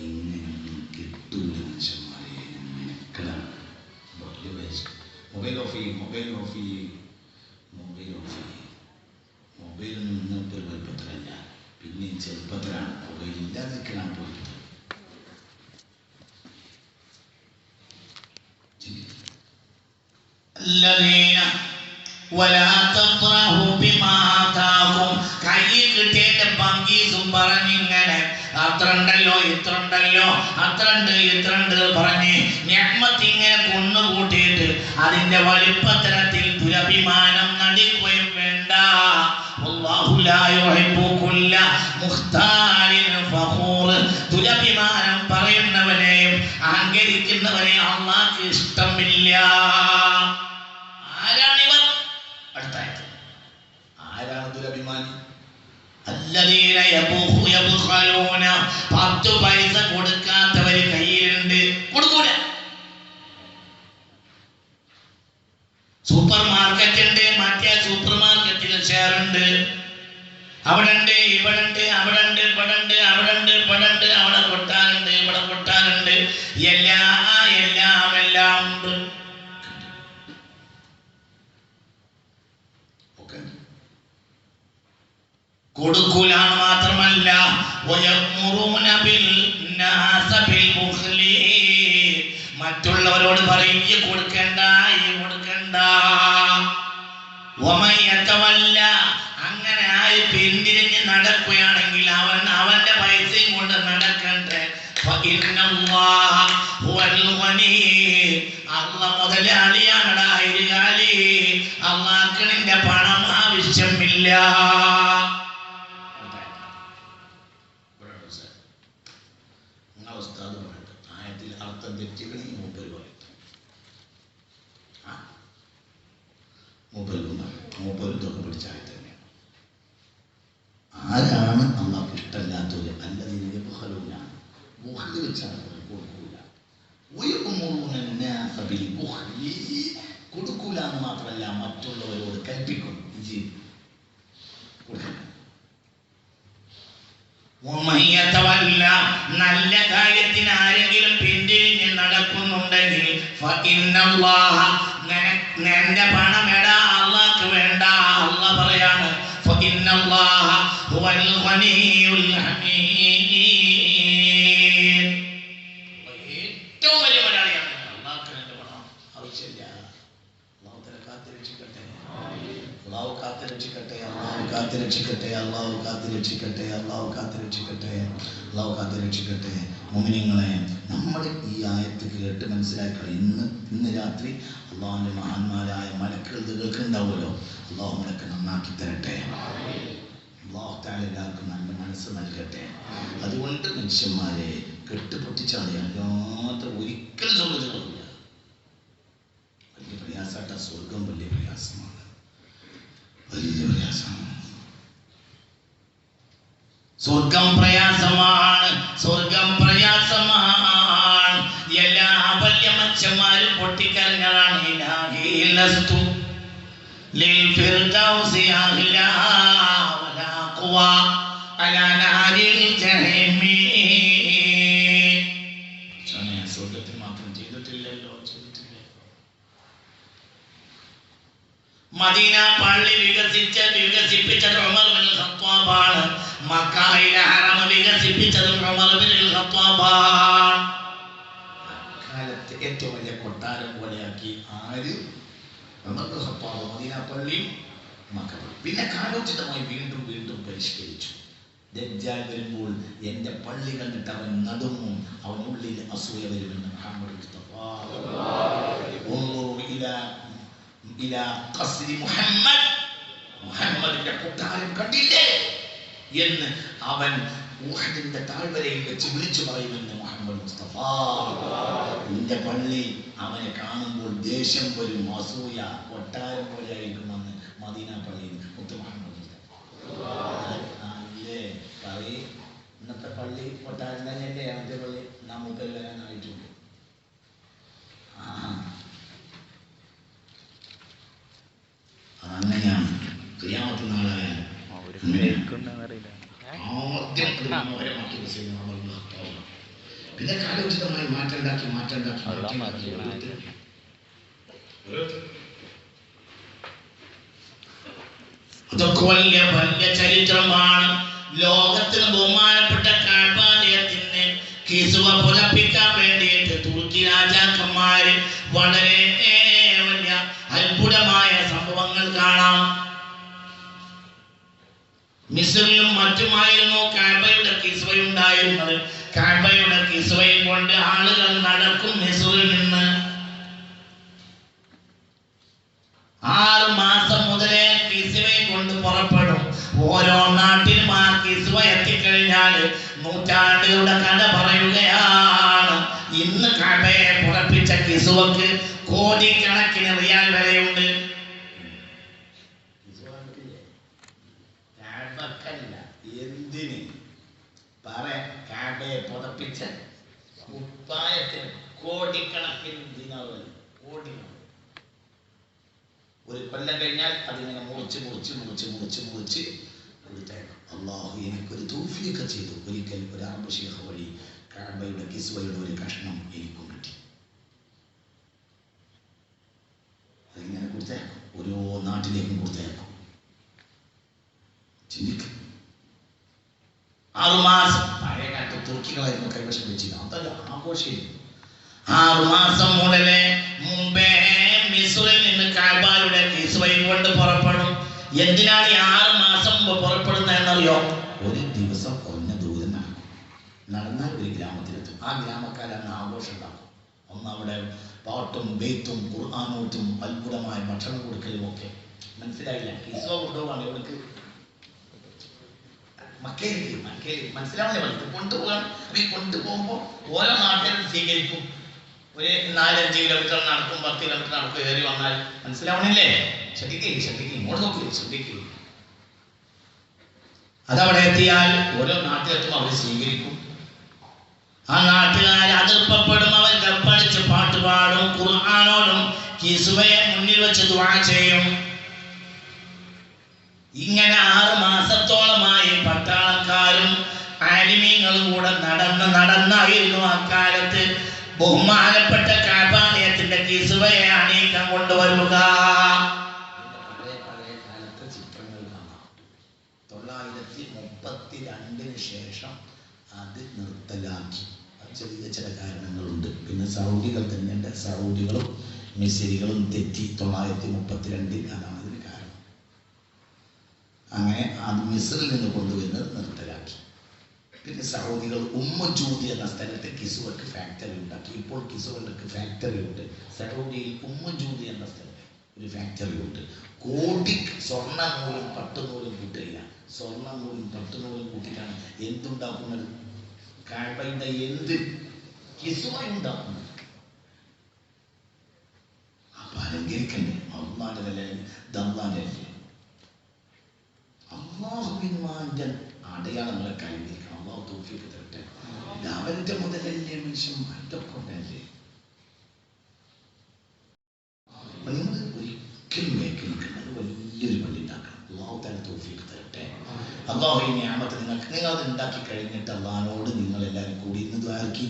ഇങ്ങനെയൊന്നും കിട്ടൂല മനുഷ്യന്മാരെ. മെനക്കെടാണ്. മൊബൈൽ ഓഫ് ചെയ്യും, മൊബൈൽ ഓഫ് ചെയ്യും, മൊബൈൽ ഓഫ് ചെയ്യും. മൊബൈലൊന്നും ഇന്നത്തെ ഒരു വലുപ്പത്തിലല്ല, പിന്നെയും ചെറുപ്പത്തിലാണ്. മൊബൈൽ ഇല്ലാതിരിക്കലാണ് പോയിട്ട്. കയ്യിൽ കിട്ടിയതിന്റെ പങ്കീസും പറഞ്ഞിങ്ങനെ അത്രണ്ടല്ലോ ഇത്രണ്ടല്ലോ അത്രണ്ട് ഇത്രണ്ട് പറഞ്ഞ് നിഅ്മത്ത് ഇങ്ങനെ കൊണ്ടുകൂട്ടിയിട്ട് അതിന്റെ വലിപ്പത്തരത്തിൽ ദുരഭിമാനം നടിക്കുകയും വേണ്ട. അല്ലാഹു ലാ യുഹിബ്ബു കുല്ല മുഖ്താലിൻ ഫഖൂർ. ദുരഭിമാനം പറയുന്നവനെയും വല്ലദീന യബ്ഖലൂന 10 പൈസ കൊടുക്കാത്തവർ കയ്യിലുണ്ട്, കൊടുക്കൂല. സൂപ്പർ മാർക്കറ്റ് ഉണ്ട്, മറ്റേ സൂപ്പർ മാർക്കറ്റിൽ ഷെയർ ഉണ്ട്, അവിടെ ഉണ്ട്, ഇവിടെ ഉണ്ട്, അവിടെ ഉണ്ട്, ഇവിടെ ഉണ്ട്, അവിടെ ഉണ്ട്, ഇവിടെ ഉണ്ട്, അവിടെ കൊട്ടാനുണ്ട്, ഇവിടെ കൊട്ടാനുണ്ട്, എല്ലാം ഉണ്ട്. കൊടുക്കൂല മാത്രമല്ല മറ്റുള്ളവരോട് പറയും കൊടുക്കണ്ട, കൊടുക്കണ്ട. അങ്ങനെ ആയി പിന്തിരിഞ്ഞ് നടക്കുകയാണെങ്കിൽ അവന്റെ പൈസയും കൊണ്ട് നടക്കട്ടെ. അള്ള മുതലാളിയാണടാ ഇരുകാലി, അള്ളാക്ക് നിന്റെ പണം ആവശ്യമില്ല. ആയത്തിൽ അർത്ഥം തെറ്റുകയും മൂപ്പര് പറയും, മൂപ്പര് തൊക്കെ പിടിച്ചായി തന്നെയാണ്. ആരാണ് അള്ളാഹ്ക്ക് ഇഷ്ടമല്ലാത്തത്? അല്ലദീന ബഖലൂന, ബുഖ്ല് വെച്ചാണ് കൊടുക്കൂല. കൊടുക്കൂല എന്ന് മാത്രമല്ല, മറ്റുള്ളവരോട് കൽപ്പിക്കും നല്ല കാര്യത്തിന് ആരെങ്കിലും പിന്തിരിഞ്ഞ് നടക്കുന്നുണ്ടെങ്കിൽ എന്റെ പണം എടാ അള്ളാഹ്ക്ക് വേണ്ട. അള്ളാഹ് പറയാണ് ഏറ്റവും വലിയ മലയാളിയാണ്. അള്ളാഹ്ക്ക് എന്റെ പണം ആവശ്യമില്ല. അള്ളാഹു തആല കാത്തുരക്ഷിക്കട്ടെ, അള്ളാഹു കാത്തുരക്ഷിക്കട്ടെ, അള്ളാഹു കാത്തുരക്ഷിക്കട്ടെ, അള്ളാഹു കാത്തുരക്ഷിക്കട്ടെ, അള്ളാഹു കാത്തുരക്ഷിക്കട്ടെ, അള്ളാഹു കാത്തുരക്ഷിക്കട്ടെ. മുഅ്മിനീങ്ങളെ, നമ്മൾ ഈ ആയത്ത് കേട്ട് മനസ്സിലാക്കണം. ഇന്ന് രാത്രി അള്ളാഹുവിന്റെ മഹാന്മാരായ മലക്കുകൾ കേൾക്കുന്നുണ്ടാവുമല്ലോ. അള്ളാഹു മലക്ക് നന്നാക്കി തരട്ടെ. അള്ളാഹു തആല എല്ലാവർക്കും നല്ല മനസ്സ് നൽകട്ടെ. അതുകൊണ്ട് മനുഷ്യന്മാരെ കെട്ടുപൊട്ടിച്ചാളിയാത്ത ഒരിക്കലും സ്വർഗ്ഗത്തിലില്ല. വലിയ പ്രയാസമായിട്ടാ സ്വർഗം, വലിയ പ്രയാസമാണ്, വലിയ പ്രയാസമാണ്. സ്വർഗം പ്രയാസമാണ്, സ്വർഗം പ്രയാസമാണ്. എല്ലാ വലിയ മനുഷ്യന്മാരും പൊട്ടിക്കരഞ്ഞതാണ്. സ്വർഗത്തിൽ മാത്രം ചെയ്തിട്ടില്ലല്ലോ, മദീന പള്ളി വികസിപ്പിച്ചത് ഉമർ ഇബ്നുൽ ഖത്താബാണ്. മക്കയിലെ ഹറം വികസിപ്പിച്ചത് ഉമർ ഇബ്നുൽ ഖത്താബാണ്. അക്കാലത്തെ ഏറ്റവും വലിയ കൊട്ടാരം പോലെയാക്കി ആര്? ഉമർ ഇബ്നുൽ ഖത്താബ്. മദീന പള്ളി, മക്ക പള്ളി. പിന്നെ കാലോചിതമായി വീണ്ടും പരിഷ്കരിച്ചു. ദജ്ജാൽ വരുമ്പോൾ എന്റെ പള്ളി കണ്ടിട്ട് അവൻ നടുങ്ങും, അവനുള്ളിൽ അസൂയ വരുമെന്ന് മുഹമ്മദ് മുസ്തഫ മുഹമ്മദിന്റെ കൊട്ടാരം കണ്ടില്ലേ എന്ന് അവൻ ഉഹദിന്റെ താഴ്വരയിൽ വെച്ച് വിളിച്ചു പറയുമെന്ന് മുഹമ്മദ് മുസ്തഫ. നിന്റെ പള്ളി അവനെ കാണുമ്പോൾ ദേഷ്യം വരും, അസൂയ, കൊട്ടാരം പോലെ ആയിരിക്കുമെന്ന് മദീന പള്ളിയിൽ മുത്ത് മുഹമ്മദ് മുസ്തഫ. ഇന്നത്തെ പള്ളി കൊട്ടാരം തന്നെയല്ലേ ആദ്യ പള്ളി? നാം മുതൽ വരാനായിട്ടുണ്ട്. അങ്ങനെയാണ് ഖിയാമത്ത് നാളായാൽ പിന്നെ കാലോചിതമായി മാറ്റണ്ടാക്കി അതൊക്കെ വലിയ ചരിത്രമാണ്. ലോകത്തിന് ബഹുമാനപ്പെട്ട കഅബാലയത്തിന് കിസ്വ പുലപ്പിക്കാൻ വേണ്ടിയിട്ട് തുർക്കി രാജാക്കന്മാര് വളരെ വലിയ അത്ഭുതമായ സംഭവങ്ങൾ കാണാം. മിസ്രിലും മറ്റുമായിരുന്നു കഅബയുടെ കിസ്വയുണ്ടായിരുന്നത്. കഅബയുടെ കിസ്വയും കൊണ്ട് ആളുകൾ നടക്കും മിസ്രിൽ നിന്ന്. 6 മാസം മുതലേ കിസ്വയും കൊണ്ട് പുറപ്പെടും. ഓരോ നാട്ടിലും ആ കിസ്വ എത്തിക്കഴിഞ്ഞാൽ നൂറ്റാണ്ടുകളുടെ കഥ പറയുകയാണ്. ഇന്ന് കഅബയെ പുറപ്പിച്ച കിസ്വക്ക് കോടിക്കണക്കിന് റിയാൽ വിലയുണ്ട്. എന്തിന് കാബയെ പുതപ്പിച്ച കുപ്പായത്തിന് കോടിക്കണക്കിന് ദിനാറുകൾ, കോടികൾ. ഒരു കൊല്ലം കഴിഞ്ഞാൽ അതിങ്ങനെ മുറിച്ച് കൊടുത്തേക്കും. അള്ളാഹു എനിക്കൊരു തൗഫീഖ് ചെയ്തു. ഒരിക്കൽ ഒരു അറബ് ശൈഖ് വഴി കാബയുടെ കിസ്വയുടെ ഒരു കഷ്ണം എനിക്കും കിട്ടി. അതിങ്ങനെ കൊടുത്തേക്കും, ഓരോ നാട്ടിലേക്കും കൊടുത്തേക്കും. ചിന്തിക്കും. 6 മാസം പഴയ കാലത്ത് തുർക്കികളായിരുന്നു കൈവശം വെച്ചിരുന്നു. അതല്ല ആഘോഷം. 6 മാസം മുമ്പേ മിസ്രിൽ നിന്ന് കാബയുടെ കിസ്വയും കൊണ്ട് പുറപ്പെടും. എന്തിനാണ് ഈ 6 മാസം മുമ്പ് പുറപ്പെടുന്നത് എന്നറിയോ? ഒരു ദിവസം കുറഞ്ഞ ദൂരം നടന്നാൽ ഒരു ഗ്രാമത്തിലെത്തും. ആ ഗ്രാമക്കാരാണ് ആഘോഷം ഉണ്ടാക്കും. ഒന്ന് അവിടെ പാട്ടും ബെയ്ത്തും ഖുർആനോട്ടും അത്ഭുതമായ ഭക്ഷണം കൊടുക്കലും ഒക്കെ. മനസ്സിലായില്ല? കിസ്വ കൊണ്ടുപോകാണ് എവിടേക്ക്? മക്കയിലേക്ക്. മനസ്സിലാവില്ല? കൊണ്ടുപോകാൻ. ഈ കൊണ്ടുപോകുമ്പോൾ ഓരോ നാട്ടിലും സ്വീകരിക്കും. ഒരു 4-5 കിലോമീറ്റർ നടക്കും, 10 കിലോമീറ്റർ നടക്കും, കയറി വന്നാൽ മനസ്സിലാവണില്ലേ? ശ്രദ്ധിക്കും, ഇങ്ങോട്ട് നോക്കില്ലേ? ശ്രദ്ധിക്കും. അതവിടെ എത്തിയാൽ ഓരോ നാട്ടിലെത്തും അവർ സ്വീകരിക്കും. ആ നാട്ടുകാർ അതിർപ്പപ്പെടും. അവർ കപ്പടിച്ച് പാട്ട് പാടും, ഖുർആനോടും കിസ്വയെ മുന്നിൽ വെച്ച് ദുആ ചെയ്യും. ഇങ്ങനെ 6 മാസത്തോളമായി പട്ടാളക്കാരും ആലിമീങ്ങളും കൂടെ നടന്നായിരുന്നു അക്കാലത്ത് ബഹുമാനപ്പെട്ട കാബാലയത്തിന്റെ കിസ്വയെ അണിയിക്കാൻ കൊണ്ടുവരുക. പഴയ കാലത്തെ ചിത്രങ്ങൾ കാണാം. 932 ശേഷം അത് നിർത്തലാക്കി. ചില കാരണങ്ങളുണ്ട്. പിന്നെ സൗദികൾ തന്നെ, സൗദികളും മിസ്രികളും തെറ്റി 932 അതാണ് അതിന് കാരണം. അങ്ങനെ അത് മിസ്രിൽ നിന്ന് കൊണ്ടുവരുന്നത് നിർത്തലാക്കി. പിന്നെ സൗദികൾ ഉമ്മജൂദി എന്ന സ്ഥലത്ത് കിസ്വക്ക് ഫാക്ടറി ഉണ്ടാക്കി. ഇപ്പോൾ കിസ്വകൾക്ക് ഫാക്ടറി ഉണ്ട്. സൗദിയിൽ ഉമ്മജൂദി എന്ന സ്ഥലത്ത് ഒരു ഫാക്ടറി ഉണ്ട്. കോടി സ്വർണ്ണനൂലും പട്ടുനൂലും കൂട്ടില്ല. സ്വർണ്ണനൂലും പട്ടുനൂലും കൂട്ടിയിട്ടാണ് എന്തുണ്ടാക്കുന്നത്? കാബയുടെ എന്ത് കിസ്വയുണ്ടാക്കുന്നത്. അപ്പൊ അലങ്കരിക്കണ്ടേ? അള്ളാന്റെ ദല്ലാന്റെ അള്ളാഹുവിന്റെ അടയാളങ്ങളെ കൈവരിക്കണം. അള്ളാഹു തൗഫീഖ് തരട്ടെ. അവന്റെ മുതലല്ലേ മനുഷ്യന്മാരുടെ കൊണ്ടല്ലേ? നിങ്ങൾ ഒരിക്കലും കേൾക്കുന്നത് വലിയൊരു പള്ളി ഉണ്ടാക്കണം. അള്ളാഹു തന്നെ തൗഫീഖ് തരട്ടെ. അള്ളാഹു ഈ നിഅമത്ത് നിങ്ങൾ അത് ഉണ്ടാക്കി കഴിഞ്ഞിട്ട് അള്ളാഹിനോട് നിങ്ങൾ എല്ലാവരും കൂടി ഇന്ന് ദ്വാരക്കി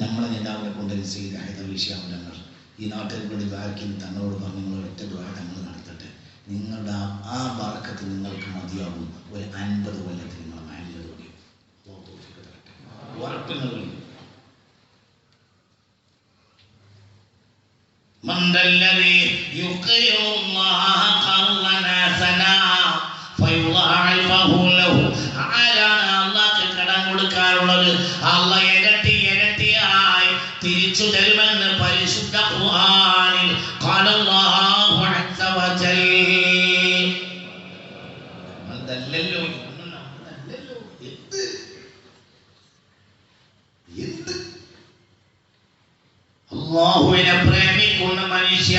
നമ്മളെ നേതാവിനെ കൊണ്ടുവരും ചെയ്ത് ഹൈദർവിഷയാമലങ്ങൾ ഈ നാട്ടിൽ കൂടി ദ്വാരക്കി തങ്ങളോട് പറഞ്ഞു നിങ്ങൾ ഒറ്റ ദ്വാര തങ്ങൾ നടത്തട്ടെ. നിങ്ങളുടെ ആ ബർക്കത്ത് നിങ്ങൾക്ക് മതിയാകും. ഒരു 50 കൊല്ലത്തിൽ നിങ്ങൾ മാനേജർ കൂടി ഉറപ്പുകൾ. കടം കൊടുക്കാറുള്ളത് അല്ലാഹ് ഇരട്ടിയായി തിരിച്ചു തരുമെന്ന് പരിശുദ്ധ ഖുർആനിൽ ഖാലല്ലാഹു അസ്സ വജൽ. അള്ളാഹുവിനെ പ്രേമിക്കുന്ന മനുഷ്യ,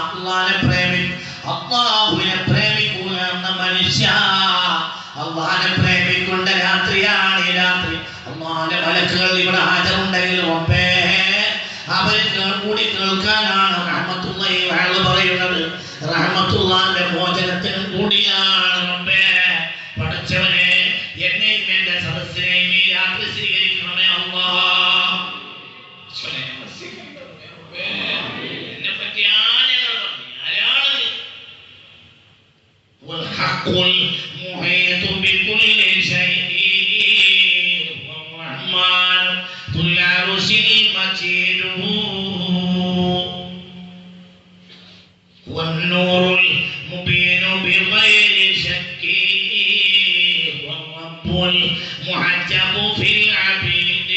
അള്ളാഹുവിനെ പ്രേമിക്കുന്ന മനുഷ്യ, അള്ളാഹിനെ പ്രേമിക്കുന്ന രാത്രിയാണ് ഈ രാത്രി. അള്ളാഹിന്റെ മലക്കുകൾ ഇവിടെ ഹാജരുണ്ടെങ്കിൽ അവർ കൂടി കേൾക്കാനാണ് റഹ്മത്തുള്ളാഹി വഅല പറയുന്നത്. റഹ്മത്തുള്ളാഹിന്റെ മോചനത്തിനും കൂടിയാണ്. റബ്ബേ പടച്ചവനെ, എന്നെയും എന്റെ സദസ്സിനെയും ഈ രാത്രി സ്വീകരിക്കണമേ അല്ലാഹ്. എന്നെ പറ്റി ആരാണ് والنور المبين بغير شك والرب المحجب في العبيد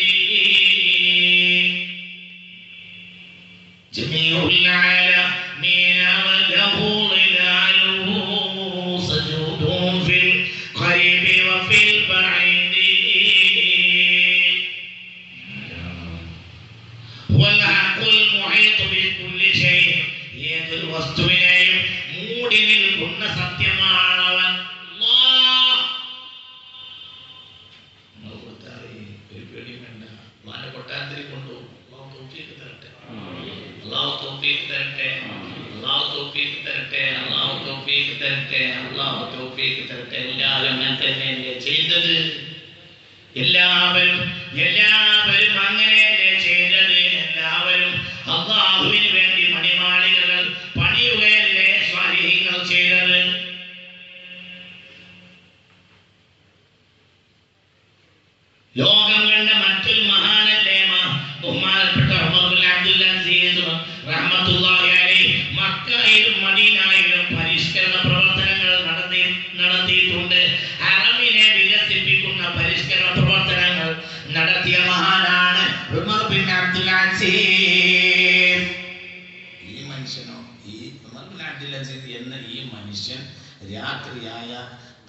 جميع العالمين وله ظلاله سجود في القريب وفي البعيد والحق المحيط بكل شيء. ഏതൊരു വസ്തുവിനെയും മൂടി നിൽക്കുന്ന സത്യമാണവൻ. കൊട്ടാരത്തിൽ കൊണ്ടുപോകും. അള്ളാഹു തൗഫീഖ് തരട്ടെ, അള്ളാഹു തൗഫീഖ് തരട്ടെ, അള്ളാഹു തൗഫീഖ് തരട്ടെ, അള്ളാഹു തൗഫീഖ് തരട്ടെ, അള്ളാഹു തൗഫീഖ് തരട്ടെ. എല്ലാവരും അങ്ങനെ തന്നെയല്ലേ ചെയ്തത്? എല്ലാവരും അങ്ങനെയല്ലേ ചെയ്തത്? എല്ലാവരും അള്ളാഹുവിന് വേണ്ടി മണിമാളികകൾ പണിയുകയല്ലേ സ്വാലിഹീങ്ങൾ ചെയ്തത്? ലോകം കണ്ട മറ്റൊരു മഹാനല്ലേ ബഹുമാനപ്പെട്ട ഉമർ ബിൻ അബ്ദുൽ അസീസ് റഹ്മത്തുള്ളാഹി അലൈഹി മക്കയിലും മദീനയിലും പരിഷ്കരണ പ്രവർത്തനങ്ങൾ നടത്തിയിട്ടുണ്ട്. അറബിനെ വികസിപ്പിക്കുന്ന പരിഷ്കരണ പ്രവർത്തനങ്ങൾ നടത്തിയ മഹാനാണ് ഉമർ ബിൻ അബ്ദുൽ അസീസ്. ഈ മനുഷ്യനോ, ഈ ഉമർ ബിൻ അബ്ദുൽ അസീസ് എന്ന ഈ മനുഷ്യൻ രാത്രിയായ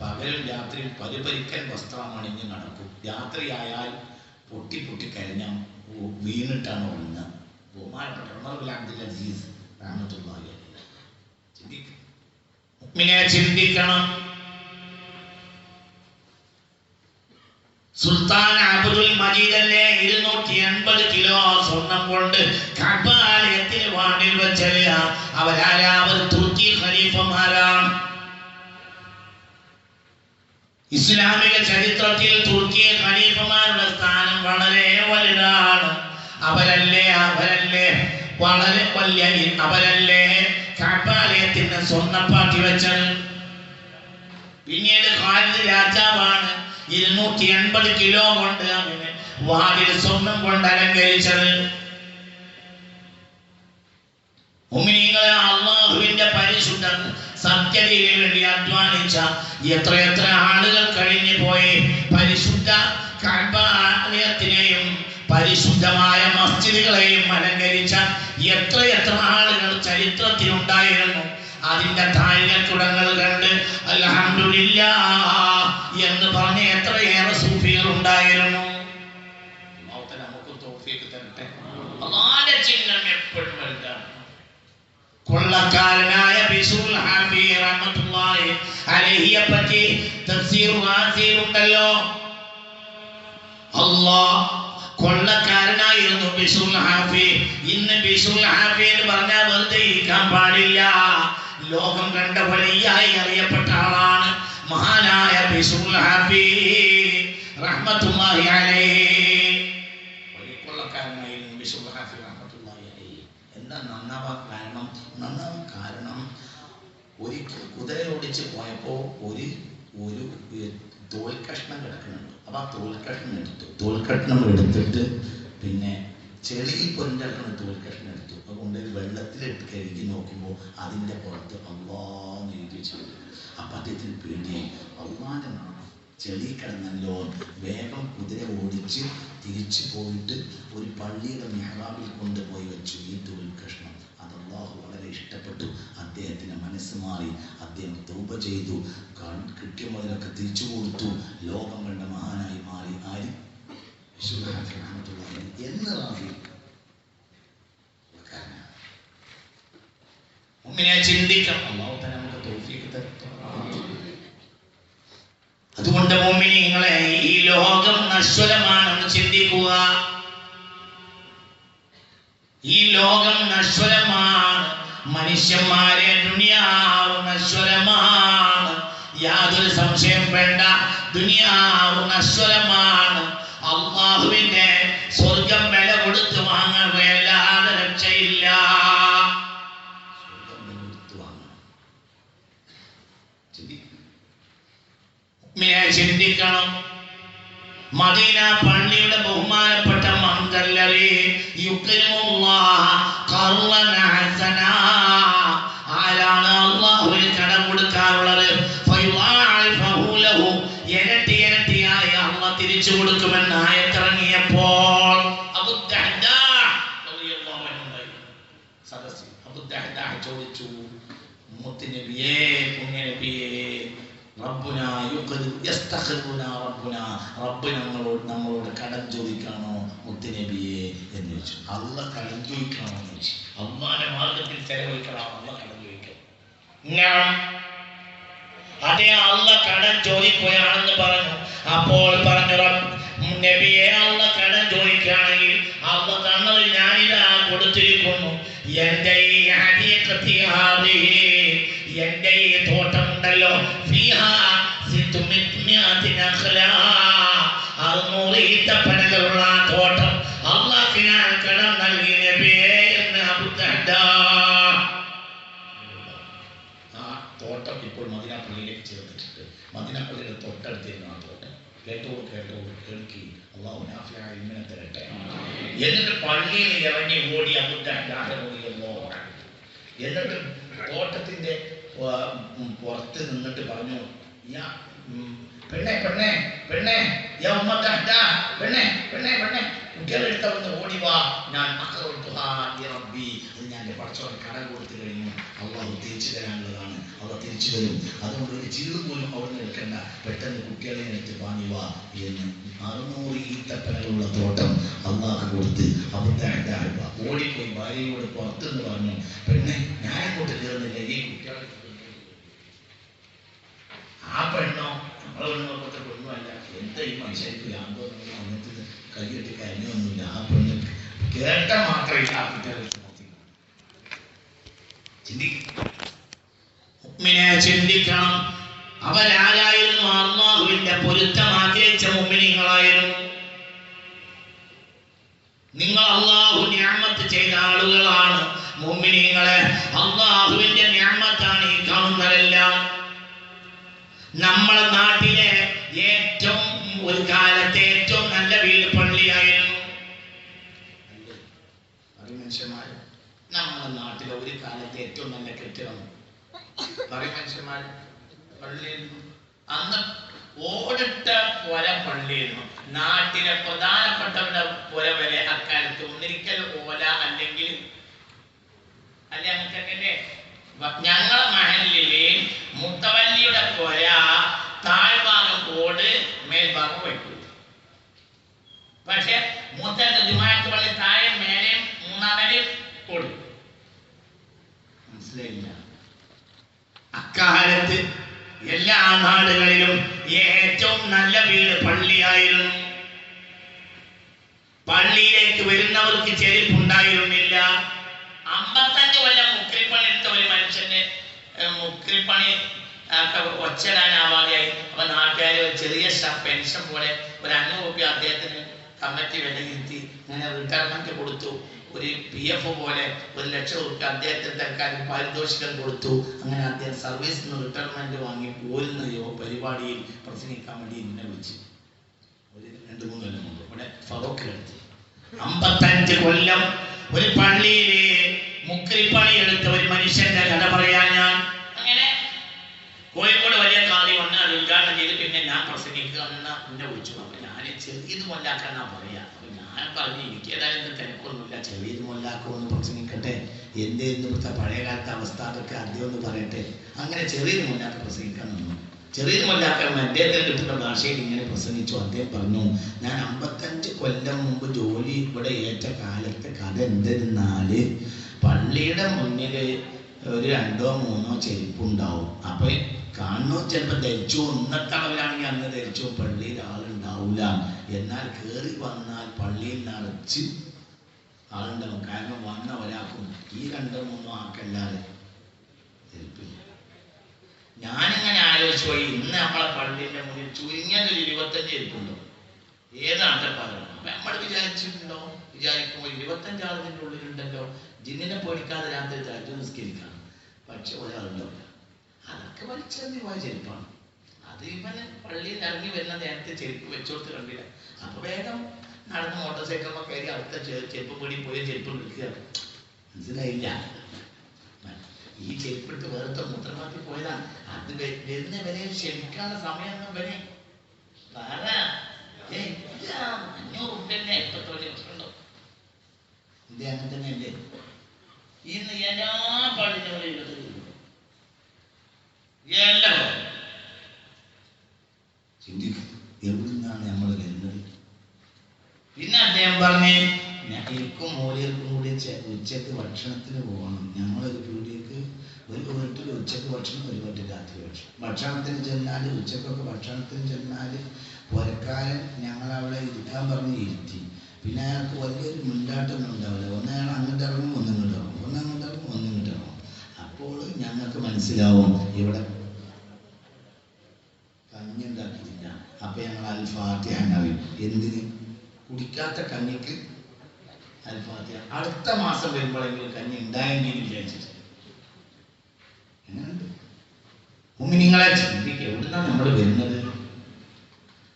പകലും രാത്രിയും പരിപരിക്കൻ വസ്ത്രം അണിഞ്ഞ് നടക്കും. രാത്രിയായാൽ പൊട്ടി കരഞ്ഞ വീണിട്ടാണ് ഉണങ്ങുക. ബഹുമാനപ്പെട്ട ഉമർ ബിൻ അബ്ദുൽ അസീസ് റഹ്മത്തുള്ളാഹി അലൈഹി ചിന്തിക്കണം. സുൽത്താൻ അബ്ദുൽ മജീദ് അല്ലേ 280 കിലോ സ്വർണം കൊണ്ട് കഅബാലയത്തിന് വാതിൽ വെച്ചത്? അവർ തുർക്കി ഖലീഫമാരാണ്. ഇസ്ലാമിക ചരിത്രത്തിൽ തുർക്കി ഖലീഫമാരുടെ സ്ഥാനം വളരെ വലുതാണ്. അവരല്ലേ വളരെ വലിയ അവരല്ലേ കഅബാലയത്തിന് സ്വർണ്ണപ്പാട്ടി വെച്ചത്. പിന്നീട് ഖാലിദ് രാജാവാണ് 280 കിലോ കൊണ്ട് അങ്ങനെ വാതിൽ സ്വർണം കൊണ്ട് അലങ്കരിച്ചത്. മുഅ്മിനീങ്ങളെ, അല്ലാഹുവിന്റെ പരിശുദ്ധ സത്യതയ്ക്ക് വേണ്ടി അധ്വാനിച്ച എത്രയെത്ര ആളുകൾ കഴിഞ്ഞു പോയി. പരിശുദ്ധ കഅബാലയത്തിനെയും പരിശുദ്ധമായ മസ്ജിദുകളെയും അലങ്കരിച്ച എത്രയെത്ര ആളുകൾ ചരിത്രത്തിലുണ്ടായിരുന്നു. അതിന്റെ താഴികക്കുടങ്ങൾ കണ്ട് അൽഹംദുലില്ലാഹ് എന്ന് പറഞ്ഞ എത്രയേറെ സൂഫികൾ ഉണ്ടായിരുന്നു. നമുക്ക് തൗഫീഖ് തരട്ടെ. അല്ലാഹുവിന്റെ ചിഹ്നം എപ്പോഴും വലുതാണ്. കൊള്ളക്കാരനായ ബിശുൽ ഹാഫി റഹ്മത്തുള്ളാഹി അലൈഹിയെ പറ്റി തഫ്സീർ റാസിയിൽ ഉണ്ടല്ലോ. അല്ലാഹ് കൊള്ളക്കാരനായിരുന്നു ബിശുൽ ഹാഫി. ഇന്ന് ബിശുൽ ഹാഫി എന്ന് പറഞ്ഞാൽ വെറുതെ ഇരിക്കാൻ പാടില്ല. ലോകം കണ്ട വലിയായി അറിയപ്പെട്ട ആളാണ് മഹാനായ ബിശുൽ ഹാഫി റഹ്മത്തുള്ളാഹി അലൈഹി. വലിയ കൊള്ളക്കാരനായിരുന്നു ബിശുൽ ഹാഫി റഹ്മത്തുള്ളാഹി അലൈഹി. എന്താ നന്നാവാൻ കാരണം? ഒരിക്കൽ കുതിര ഓടിച്ച് പോയപ്പോ ഒരു തോൽ കഷ്ണം കിടക്കുന്നുണ്ട്. അപ്പൊ ആ തോൽ കഷ്ണം എടുത്തിട്ട് പിന്നെ ചെളിയിൽ പൊരിഞ്ഞിടക്കുന്ന തോൽ കഷ്ണം എടുത്തു. അപ്പൊ കൊണ്ടുപോയി വെള്ളത്തിലിട്ട് കഴുകി നോക്കുമ്പോൾ അതിന്റെ പുറത്ത് അല്ലാഹ് എഴുതി വെച്ചിട്ടുണ്ട്. അപ്പൊ അദ്ദേഹത്തിന് പേടിയായി. അല്ലാഹുവിന്റെ നാമം ചെളി കിടന്നല്ലോ. വേഗം കുതിര ഓടിച്ച് തിരിച്ചു പോയിട്ട് ഒരു പള്ളിയുടെ മെഹ്റാബിൽ കൊണ്ടുപോയി വെച്ചു ഈ തോൽ കഷ്ണം. അത് അല്ലാഹു വളരെ ഇഷ്ടപ്പെട്ടു. അദ്ദേഹത്തിന് മനസ്സ് മാറി. അദ്ദേഹം തൗബ ചെയ്തു. കിട്ടിയ മുതലൊക്കെ തിരിച്ചു കൊടുത്തു. ലോകം കണ്ട മഹാനായി മാറി. ആര്? എന്ന് ചിന്തിക്കണം. അല്ലാഹു തആല നമുക്ക് തൗഫീഖ് തരട്ടെ. അതുകൊണ്ട് മുഅ്മിനീങ്ങളെ, ഈ ലോകം നശ്വരമാണെന്ന് ചിന്തിക്കുക. ഈ ലോകം നശ്വരമാണ്. മനുഷ്യന്മാരെ ദുനിയാവ് നശ്വരമാണ്. യാതൊരു സംശയം വേണ്ട. ദുനിയാവ് നശ്വരമാണ്. അല്ലാഹുവിന്റെ സ്വർഗം വില കൊടുത്ത് വാങ്ങുകയല്ലാതെ രക്ഷയില്ല. ചിന്തിക്കണം. മദീന പള്ളിയുടെ ബഹുമാനപ്പെട്ട മംഗലരി ആരാണ് അല്ലാഹുവിന് കടം കൊടുക്കാറുള്ളത്? ഇരട്ടിയായി അല്ലാഹ് തിരിച്ചു കൊടുക്കുമെന്ന് ആയത്തിറങ്ങിയപ്പോൾ സദസ്സിൽ അബൂ ദഹ്ദാ ചോദിച്ചു, മുത്തുനബിയേ, പുണ്യനബിയേ, റബ്ബ് നമ്മളോട് കടം ചോദിക്കാണോ മുത്തുനബിയെ എന്ന് ചോദിച്ചു. അല്ലാഹ് കടം ചോദിക്കണോ എന്ന് ചോദിച്ചു. അല്ലാഹുവിന്റെ മാർഗത്തിൽ ചെലവഴിക്കണം. അല്ലാഹ് കടം ചോദിക്കണം. അതേ, അല്ലാഹ് കടം ചോദിക്കുകയാണെന്ന് പറഞ്ഞു. അപ്പോൾ പറഞ്ഞു, നബിയെ, അല്ലാഹ് കടം ചോദിക്കുകയാണെങ്കിൽ എൻ്റെ ഈ ഹദീഖത്തി ഹാദിഹി, എൻ്റെ ഈ തോട്ടമുണ്ടല്ലോ, ഫീഹാ സിത്തു മിഅത്തി നഖ്ല, 600 ഈത്തപ്പനകളുള്ള തോട്ടം അല്ലാഹു ഞാൻ കടം നൽകി നബിയേ എന്ന് അബൂ ദഹ്ദാ. ആ തോട്ടം ഇപ്പോൾ മദീന പള്ളിയിലേക്ക് ചേർത്തിട്ടുണ്ട്. മദീന പള്ളിയുടെ തൊട്ടടുത്തിരുന്ന ആ തോട്ടം. കേട്ടോളൂ കേൾക്കി, അല്ലാഹു നാഫിയായ ഇൽമിനെ തരട്ടെ. എന്നിട്ട് പള്ളിയിൽ ഇറങ്ങി ഓടി അബൂ ദഹ്ദാ റളിയല്ലാഹു അൻഹു. എന്നിട്ട് തോട്ടത്തിന്റെ പുറത്ത് നിന്നിട്ട് പറഞ്ഞു, പെണ്ണെ പെണ്ണെ പെണ്ണെ പെണ്ണെ കുട്ടികളെടുത്തവന്ന് ഓടിവാ, ഞാൻ റബ്ബി, അത് ഞാൻ എൻ്റെ പടച്ചവൻ കടം കൊടുത്തു കഴിഞ്ഞു, അള്ളാഹു തിരിച്ചു തരാനുള്ളതാണ്, അവ തിരിച്ചു തരും, അതുകൊണ്ട് ഒരു ചീട് പോലും അവിടുന്ന് എടുക്കണ്ട, പെട്ടെന്ന് കുട്ടികളെ എടുത്ത് വാങ്ങിവാ എന്ന് 600 ഈത്തപ്പനകളുള്ള തോട്ടം അള്ളാഹ് കൊടുത്ത് അബൂ ദഹ്ദാ ഓടിപ്പോയി ഭാര്യയോട് പുറത്തുനിന്ന് പറഞ്ഞു, പെണ്ണെ ഞാൻ അങ്ങോട്ട് കയറുന്നില്ല, ഈ കുട്ടികളെ. ആ പെണ്ണോ നമ്മളെ പെണ്ണുമല്ല, എന്താ ഈ മനുഷ്യർക്ക് യാതൊന്നും അങ്ങനത്തെ കൈകെട്ടി കരഞ്ഞൊന്നുമില്ല. ആ പെണ്ണ് കേട്ട മാത്രമേ ആ കുട്ടികളെ ചിന്തിക്കണം. അവരാരായിരുന്നു? അല്ലാഹുവിന്റെ പൊരുത്തം ആഗ്രഹിച്ച മുഅ്മിനീങ്ങളായിരുന്നു. നിങ്ങൾ അല്ലാഹു നിഅമത്ത് ചെയ്ത ആളുകളാണ് മുഅ്മിനീങ്ങളെ. അല്ലാഹുവിന്റെ നിഅമത്താണ് ഈ കാണുന്നതെല്ലാം. നമ്മുടെ നാട്ടിലെ ഏറ്റവും ഒരു കാലത്തെ ഏറ്റവും നല്ല വീട് പള്ളിയായിരുന്നു. മനുഷ്യന്മാര് നമ്മുടെ നാട്ടിലെ ഒരു കാലത്തെ ഏറ്റവും നല്ല കെട്ടിടം മനുഷ്യന്മാര് പള്ളിയിൽ അന്ന് ഓടിട്ട പുര പള്ളിയിരുന്നു. നാട്ടിലെ പ്രധാനപ്പെട്ടവരുടെ പുര വരെ അക്കാലത്ത് ഒന്നിരിക്കൽ ഓല അല്ലെങ്കിൽ അങ്ങനത്തെ. ഞങ്ങളെ മഹലിലെ മുത്തവല്ലിയുടെ പുര താഴ്ഭാഗം ഓട്, മേൽഭാഗം വയ്ക്കും. പക്ഷെ മൂത്തന്റെ ജുമാഅത്ത് പള്ളി താഴെ മേലെയും 3-ാം നിലയും ഓട്. മനസ്സിലായില്ല? അക്കാലത്ത് എല്ലാ നാടുകളിലും ഏറ്റവും നല്ല വീട് പള്ളിയായിരുന്നു. പള്ളിയിലേക്ക് വരുന്നവർക്ക് ചെരുപ്പുണ്ടായിരുന്നില്ല. 55 കൊല്ലം മുക്രിപ്പണി എടുത്ത ഒരു മനുഷ്യന് മുക്രിപ്പണി ഒച്ചടാനാവാതെയായി. അപ്പൊ നാട്ടുകാർ ഒരു ചെറിയ പെൻഷൻ പോലെ ഒരു 500 രൂപ അദ്ദേഹത്തിന് കമ്മിറ്റി വിലയിരുത്തി അങ്ങനെ റിട്ടയർമെന്റ് കൊടുത്തു. ഒരു PF പോലെ 1,00,000 രൂപ അദ്ദേഹത്തിന് തൽക്കാലം പാരിതോഷികം കൊടുത്തു. അങ്ങനെ അദ്ദേഹം സർവീസിൽ നിന്ന് റിട്ടയർമെന്റ് വാങ്ങി പോരുന്ന പരിപാടിയിൽ പ്രസംഗിക്കാൻ വേണ്ടി എന്നെ വിളിച്ചു. ഒരു 2-3 കൊല്ലം മുമ്പ് ഇവിടെ ഫറോക്കിലെടുത്ത് 55 കൊല്ലം ഒരു പള്ളിയിലെ മുക്രിപ്പണി എടുത്ത ഒരു മനുഷ്യന്റെ കഥ പറയാൻ ഞാൻ അങ്ങനെ കോഴിക്കോട് വലിയ കാതി വന്ന് അത് ഉദ്ഘാടനം ചെയ്ത് പിന്നെ ഞാൻ പ്രസംഗിക്കുക എന്നെ വിളിച്ചു. അപ്പൊ ഞാൻ ചെറിയത് മൊല്ലാക്കാന്നാ പറയാ. അപ്പൊ ഞാൻ പറഞ്ഞു, എനിക്ക് ഏതായാലും തിരക്കൊന്നുമില്ല, ചെറിയത് മൊല്ലാക്കൊന്ന് പ്രസംഗിക്കട്ടെ, എന്തായിരുന്നു ഇവിടുത്തെ പഴയകാലത്തെ അവസ്ഥ അതൊക്കെ അദ്ദേഹം ഒന്ന് പറയട്ടെ. അങ്ങനെ ചെറിയത് മൊല്ലാക്ക പ്രസംഗിക്കാൻ നിന്നു. ചെറിയത് മൊല്ലാക്കാൻ അദ്ദേഹത്തിന് കിട്ടുന്ന ഭാഷയിൽ ഇങ്ങനെ പ്രസംഗിച്ചു. അദ്ദേഹം പറഞ്ഞു, ഞാൻ 55 കൊല്ലം മുമ്പ് ജോലി ഇവിടെ ഏറ്റ കാലത്തെ കഥ എന്തെന്നാല് പള്ളിയുടെ മുന്നിൽ ഒരു 2-3 ചെരുപ്പുണ്ടാവും. അപ്പൊ കാണുന്നു ചിലപ്പോൾ ധരിച്ചു, ഇന്നത്തെ അളവിലാണെങ്കിൽ അന്ന് ധരിച്ചു, പള്ളിയിൽ ആളുണ്ടാവില്ല. എന്നാൽ കയറി വന്നാൽ പള്ളിയിൽ നിറച്ച് ആളുണ്ടാവും. കാരണം വന്ന ഒരാൾക്കും ഈ 2-3 ആൾക്കല്ലാതെ ചെരുപ്പില്ല. ഞാനിങ്ങനെ ആലോചിച്ചു പോയി, ഇന്ന് നമ്മളെ പള്ളിന്റെ മുന്നിൽ ചുരുങ്ങിയതൊരു 25 ചെരുപ്പുണ്ടോ? ഏതാണ് പറയുന്നത്? അപ്പൊ നമ്മൾ വിചാരിച്ചിട്ടുണ്ടോ? വിചാരിക്കുമ്പോൾ 25 ആളിന്റെ ഉള്ളിലുണ്ടല്ലോ, ജിന്നിനെ പേടിക്കാതെ രാത്രി തഹജ്ജുദ് നിസ്കരിക്കാം. പക്ഷെ ഒരാളുണ്ടോ? അതൊക്കെ വലിച്ചെറിഞ്ഞു പോയ ചെരുപ്പാണ്. അത് ഇവന് പള്ളിയിൽ ഇറങ്ങി വരുന്ന നേരത്തെ ചെരുപ്പ് വെച്ചോടുത്ത് കണ്ടില്ല. അപ്പൊ വേഗം നടന്ന് മോട്ടോർ സൈക്കിളിൽ കയറി അടുത്ത ചെരുപ്പ് പീടി പോയി ചെരുപ്പ് നിൽക്കുക. മനസ്സിലായില്ല? ഈ ചെരുപ്പിട്ട് വേറത്തെ മൂത്രമാറ്റി പോയതാണ്. അത് വരുന്ന വരെ ക്ഷമിക്കാനുള്ള സമയം വരെ വേറെ 500 രൂപ എപ്പോഴത്തെ ഉണ്ടോ? ഇത് അങ്ങനെ തന്നെയല്ലേ? ഇന്ന് എല്ലാ പള്ളികളും എല്ലാം ചിന്തിക്കും, എവിടുന്നാണ് നമ്മൾ വരുന്നത്? പിന്നെ അദ്ദേഹം പറഞ്ഞേ, എനിക്കും മൂല്യർക്കും കൂടി ഉച്ചക്ക് ഭക്ഷണത്തിന് പോകണം. ഞങ്ങളൊരു പീടികക്ക് ഒരു വീട്ടിൽ ഉച്ചക്ക് ഭക്ഷണം, ഒരു വീട്ടിൽ രാത്രി ഭക്ഷണം. ഭക്ഷണത്തിന് ചെന്നാൽ ഉച്ചക്കൊക്കെ ഭക്ഷണത്തിന് ചെന്നാൽ പുരക്കാരൻ ഞങ്ങളവിടെ ഇരിക്കാൻ പറഞ്ഞ് ഇരുത്തി. പിന്നെ അയാൾക്ക് വലിയൊരു മുൻകാട്ടൊന്നും ഉണ്ടാവില്ല. ഒന്ന് അയാൾ അങ്ങോട്ട് ഇറങ്ങും, ഒന്നിങ്ങോട്ട് ഇറങ്ങും, ഞങ്ങൾക്ക് മനസ്സിലാവും ഇവിടെ കഞ്ഞി ഉണ്ടാക്കിയില്ല. അപ്പൊ ഞങ്ങൾ അൽ-ഫാത്തിഹ എന്നറിയും. എന്തിന്? കുടിക്കാത്ത കഞ്ഞിക്ക് അൽ-ഫാത്തിഹ. അടുത്ത മാസം വരുമ്പോഴെങ്കിലും കഞ്ഞി ഉണ്ടായെങ്കിൽ വിചാരിച്ചിട്ട് എങ്ങനെയുണ്ട്? നിങ്ങളെ ചിന്തിക്കുക, എവിടുന്നാണ് നമ്മൾ വരുന്നത്?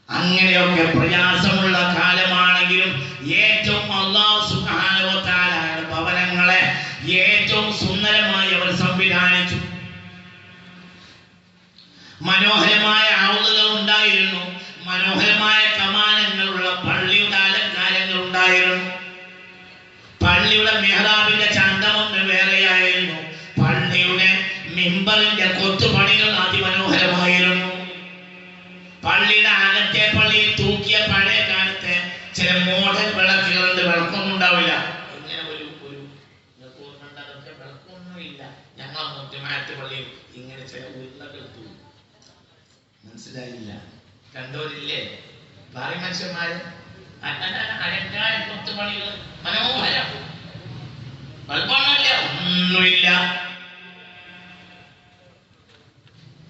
അങ്ങനെയൊക്കെ പ്രയാസമുള്ള കാലമാണെങ്കിലും ഏറ്റവും അല്ലാഹു സുബ്ഹാനഹു വ തആലയുടെ ഭവനങ്ങളെ ഏറ്റവും സുന്ദരമായി അവർ സംവിധാനിച്ചു. മനോഹരമായ ഔളുകൾ ഉണ്ടായിരുന്നു, മനോഹരമായ കമാനങ്ങളുള്ള പള്ളിയുടെ അലങ്കാരങ്ങൾ ഉണ്ടായിരുന്നു. പള്ളിയുടെ മെഹ്റാബിന്റെ ചന്തമൊന്ന് വേറെയായിരുന്നു. പള്ളിയുടെ മിമ്പറിന്റെ കൊത്തുപണികൾ അതിമനോഹരമായിരുന്നു. പള്ളിയുടെ അകത്തെ പള്ളിയിൽ തൂക്കിയ പഴയ കാലത്തെ ചില മോഡൽ വിളക്കുകളുണ്ട്. വിളക്കൊന്നും ഉണ്ടാവില്ല. ഇങ്ങനെ ഒരു അതൊക്കെ വിളക്കൊന്നുമില്ല. ഞങ്ങളെ മുത്തുമാറ്റ് പള്ളിയിൽ ഇങ്ങനെ ചില ഉരുളകൾ തൂക്കും. മനസ്സിലായില്ല? കണ്ടോരില്ലേ? ഭാര്യ മനുഷ്യന്മാര് അലങ്കാര കൊത്തുപണികൾ മനോഹരം. വിളക്കൊന്നുമില്ല, ഒന്നുമില്ല.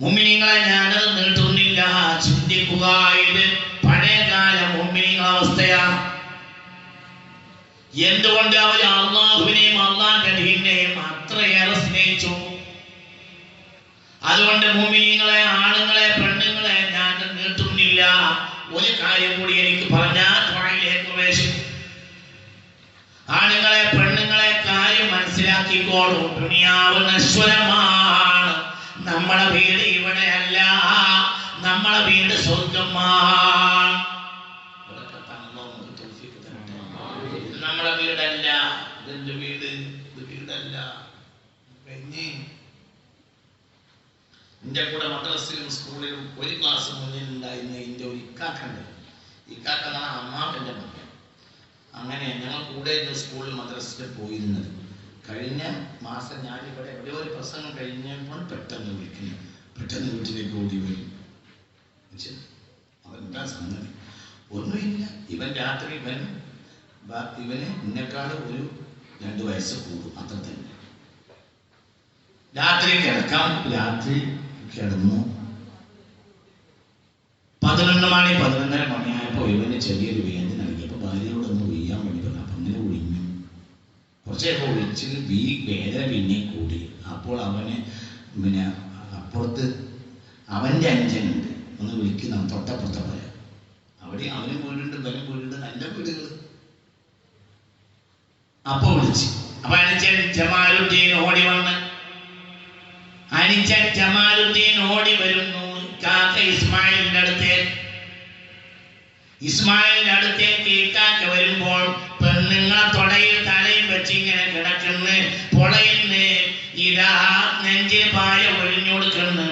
മുഅ്മിനീങ്ങളെ ഞാനത് നീട്ടുന്നില്ല. ചിന്തിക്കുക, ഇത് പഴയകാല മുഅ്മിനീങ്ങളുടെ അവസ്ഥയാണ്. എന്തുകൊണ്ട് അവർ അള്ളാഹുവിനെയും അള്ളാഹുവിന്റെ ദീനിനെയും അത്രയേറെ സ്നേഹിച്ചു. അതുകൊണ്ട് മുഅ്മിനീങ്ങളെ, ആണുങ്ങളെ, പെണ്ണുങ്ങളെ ഞാൻ നീട്ടുന്നില്ല. ഒരു കാര്യം കൂടി എനിക്ക് പറഞ്ഞാൽ ത്വയിലേക്ക് പ്രവേശിക്കും. ആണുങ്ങളെ, പെണ്ണുങ്ങളെ, കാര്യം മനസ്സിലാക്കിക്കോളൂ. ദുനിയാവ് നശ്വരമാണ്. നമ്മളെ വീട് ഇവിടെയല്ല, നമ്മളെ വീട് സ്വർഗമാണ്. നമ്മളെ വീടല്ല. ഇതെന്റെ വീട്, ഇത് വീടല്ല. എന്റെ കൂടെ മദ്രസയിലും സ്കൂളിലും ഒരു ക്ലാസ് മുന്നിൽ ഉണ്ടായിരുന്ന എന്റെ ഒരു ഇക്കാക്കുണ്ട്. ഇക്കാക്ക എന്നാണ് അമ്മാവന്റെ മകൻ. അങ്ങനെ ഞങ്ങൾ കൂടെ സ്കൂളിൽ മദ്രസയിൽ പോയിരുന്നത്. കഴിഞ്ഞ മാസം ഞാനിവിടെ എവിടെയോ ഒരു പ്രസംഗം കഴിഞ്ഞപ്പോൾ പെട്ടെന്ന് വിളിക്കുന്നു. പെട്ടെന്ന് വീട്ടിലേക്ക് ഓടി വരും. അവരെന്താ സംഗതി? ഒന്നുമില്ല. ഇവൻ രാത്രി ഇവന് എന്നെക്കാളും ഒരു 2 വയസ്സ് കൂടും, അത്ര തന്നെ. രാത്രി കിടന്നു. 11 മണി 11:30 മണിയായപ്പോൾ ഇവന് ചെറിയൊരു വേദന നൽകിയപ്പോൾ ഭാര്യയോടൊന്ന് ഒഴിയാൻ വേണ്ടി പറഞ്ഞു. അപ്പൊ അങ്ങനെ ഒഴിഞ്ഞു. കുറച്ചൊക്കെ ഒഴിച്ച് വേദന പിന്നെ കൂടി. അപ്പോൾ അവന് അപ്പുറത്ത് അവന്റെ അനുജനുണ്ട്, ഒന്ന് വിളിക്കുന്ന തൊട്ടപ്പുറത്തെ പറയാം. അവിടെ അവനും വീടുണ്ട്, ബലം വീടുണ്ട്, നല്ല വീടുകൾ. അപ്പൊ വിളിച്ച്. അപ്പൊ അനുജൻ ജമാലുദ്ദീൻ ഓടി വന്ന്, അനുജൻ ജമാലുദ്ദീൻ ഓടി വരുന്നു കാക്ക ഇസ്മായിലിന്റെ അടുത്തേക്ക്. ഇസ്മായിലിന്റെ അടുത്തേക്ക് കാക്ക വരുമ്പോൾ പെണ്ണുങ്ങളെ തൊടയിൽ തലയും വെച്ച് ഇങ്ങനെ കിടക്കുന്നു. പൊളയിന്ന് ഇതാ നെഞ്ചിൽ പായ ഒഴിഞ്ഞു കൊടുക്കുന്നു.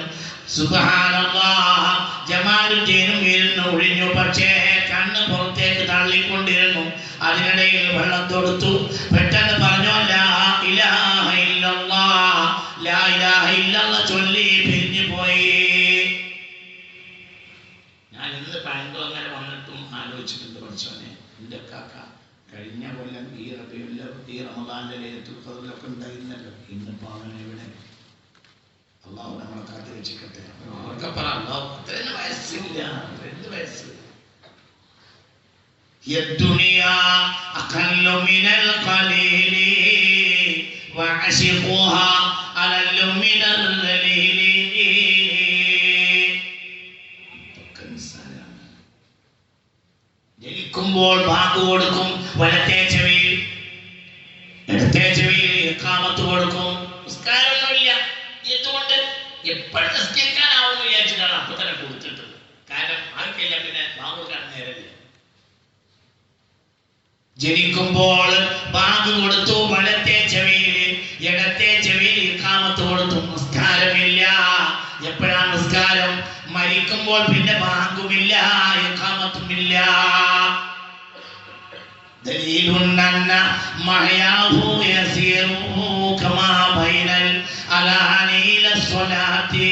സുബ്ഹാനല്ലാഹ്, ജമാലുദ്ദീനും ഇരുന്ന് ഒഴിഞ്ഞു. പക്ഷേ കണ്ണ് പുറത്തേക്ക് തള്ളിക്കൊണ്ടിരുന്നു. അതിനിടയിൽ വെള്ളം തൊടുത്തു. പെട്ടെന്ന് പറഞ്ഞു ലാ ഇലാഹ ഇല്ലല്ലാഹ്, ലാ ഇലാഹ ഇല്ലല്ലാഹ് ചൊല്ലി പിരിഞ്ഞു പോയി. ഞാൻ ഇന്ന് പണ്ട് അങ്ങനെ വന്നിട്ടും ആലോചിച്ചിട്ടുണ്ട്. പഠിച്ചോനെ, എൻ്റെ കാക്ക കഴിഞ്ഞ കൊല്ലം ഈ റമദാന്റെ ലൈലത്തുൽ ഖദ്റിലൊക്കെ ഉണ്ടായിരുന്നല്ലോ. ഇന്നിപ്പോ അവൻ എവിടെ? അള്ളാഹു നമ്മളെ കാത്തു രക്ഷിക്കട്ടെ. അവർക്ക് പറ, അള്ളാഹു അത്രയും വയസ്സില്ല, 2 വയസ്സ്. الدنيا أقل من القليل وعشقها أقل من الذليل. ജനിക്കുമ്പോൾ ബാങ്ക് കൊടുക്കും വലത്തെ ചെവിയിൽ, ഇടത്തെ ചെവിയിൽ ഇഖാമത്ത് കൊടുക്കും. നിസ്കാരമൊന്നുമില്ല. എന്തുകൊണ്ട്? എപ്പോഴും നിസ്കരിക്കാനാവുമെന്ന് വിചാരിച്ചിട്ടാണ് അപ്പൊ തന്നെ കൊടുത്തിട്ടത്. കാരണം ആർക്കില്ല, പിന്നെ ബാങ്ക് കൊടുക്കാൻ നേരമില്ല. ജനിക്കുമ്പോൾ ബാങ്ക് കൊടുത്തു വലത്തെ ചെവിയിൽ, ഇടത്തെ ചെവിയിൽ ഇഖാമത്ത് കൊടുത്തു. നിസ്കാരമില്ല. എപ്പോഴാണ് നിസ്കാരം? മരിക്കുമ്പോൾ പിന്നെ ബാങ്കുമില്ല, ഇഖാമത്തുമില്ല. ദലീലുൻ അന്ന മഹയാഹു യസീറു കമാ ബൈനൽ അലാനില സ്വലാത്തി.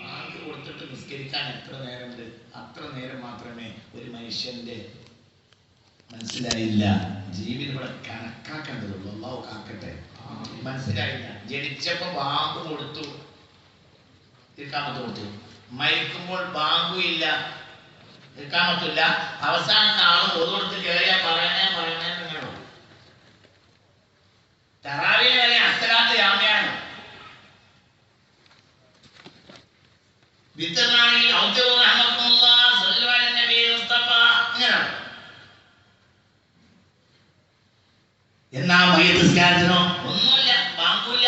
ബാങ്ക് കൊടുത്തിട്ട് നിസ്കരിക്കാൻ എത്ര നേരമുണ്ട്? അത്ര നേരം മാത്രമേ ഒരു മനുഷ്യന്റെ മനസ്സിലായില്ല ജീവിതം ഇവിടെ കണക്കാക്കേണ്ടതുള്ളൂ. അല്ലാഹു കാക്കട്ടെ. മനസ്സിലായില്ല. ജനിച്ചപ്പോ ബാങ്ക് കൊടുത്തു, ഇക്കാമത്ത് കൊടുത്തു. മരിക്കുമ്പോൾ ബാങ്കും ഇല്ല, ഇക്കാമത്തില്ല. അവസാനത്തെ ആള് ഓരോരുത്തർ കയറിയാ പറയണേ നിങ്ങളോ തറാവീഹ് വരെ അസ്സലാത്ത് ജാമിഅയാണ്. വിത്തറാണെങ്കിൽ എന്നാ മയ്യിത്ത് നിസ്കാരത്തിനോ ഒന്നുമില്ല, ബാങ്കുമില്ല,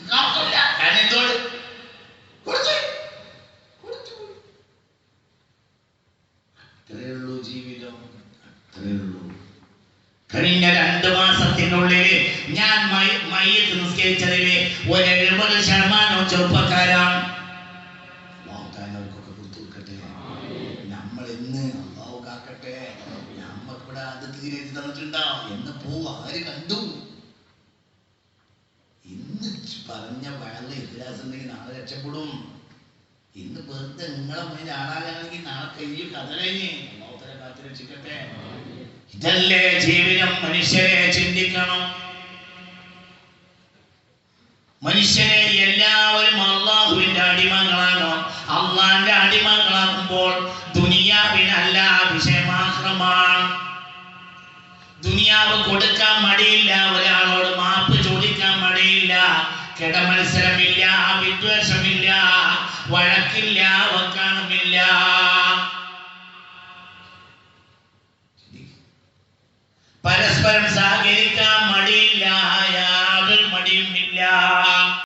ഇഖാമത്തുമില്ല. കാരണം എന്തോട് അത്രയേ ഉള്ളൂ ജീവിതം, അത്രയേ ഉള്ളൂ. കഴിഞ്ഞ 2 മാസത്തിനുള്ളിൽ ഞാൻ മയ്യിത്ത് നിസ്കരിച്ചതിൽ 70% ചെറുപ്പക്കാരാണ്. അള്ളാഹുക്കൊക്കെ കൊടുത്തു കൊടുക്കട്ടെ. നമ്മൾ എന്ന് അള്ളാഹു കാക്കട്ടെ. നമ്മക്കിവിടെ അത് തീരെ തന്നിട്ടുണ്ടാവും എന്ന് പോവും. ആര് കണ്ടു? ഇന്ന് പറഞ്ഞ വയറിൽ ഇഖ്ലാസ് ഉണ്ടെങ്കിൽ നാളെ രക്ഷപ്പെടും. ഇന്ന് വെറുതെ നിങ്ങളെ മുന്നിൽ ആളാകാണെങ്കിൽ നാളെ കഴിയും, കഥ കഴിഞ്ഞ്. അള്ളാഹുതആല കാത്ത് രക്ഷിക്കട്ടെ. ഇതല്ലേ ജീവിതം. മനുഷ്യരെ ചിന്തിക്കണം. മനുഷ്യരെ എല്ലാവരും അള്ളാഹുവിന്റെ അടിമകളാകണം. അള്ളാന്റെ അടിമകളാകുമ്പോൾ ദുനിയാവിനല്ല, വിഷയമാത്രമാണ്. ദുനിയാവ് കൊടുക്കാൻ മടിയില്ല, ഒരാളോട് മാപ്പ് ചോദിക്കാൻ മടിയില്ല. കിടമത്സരമില്ല, വിദ്വേഷമില്ല, വഴക്കില്ല, വക്കാണമില്ല. പരസ്പരം സഹകരിക്കാൻ മടിയില്ല, യാതൊരു മടിയുമില്ല.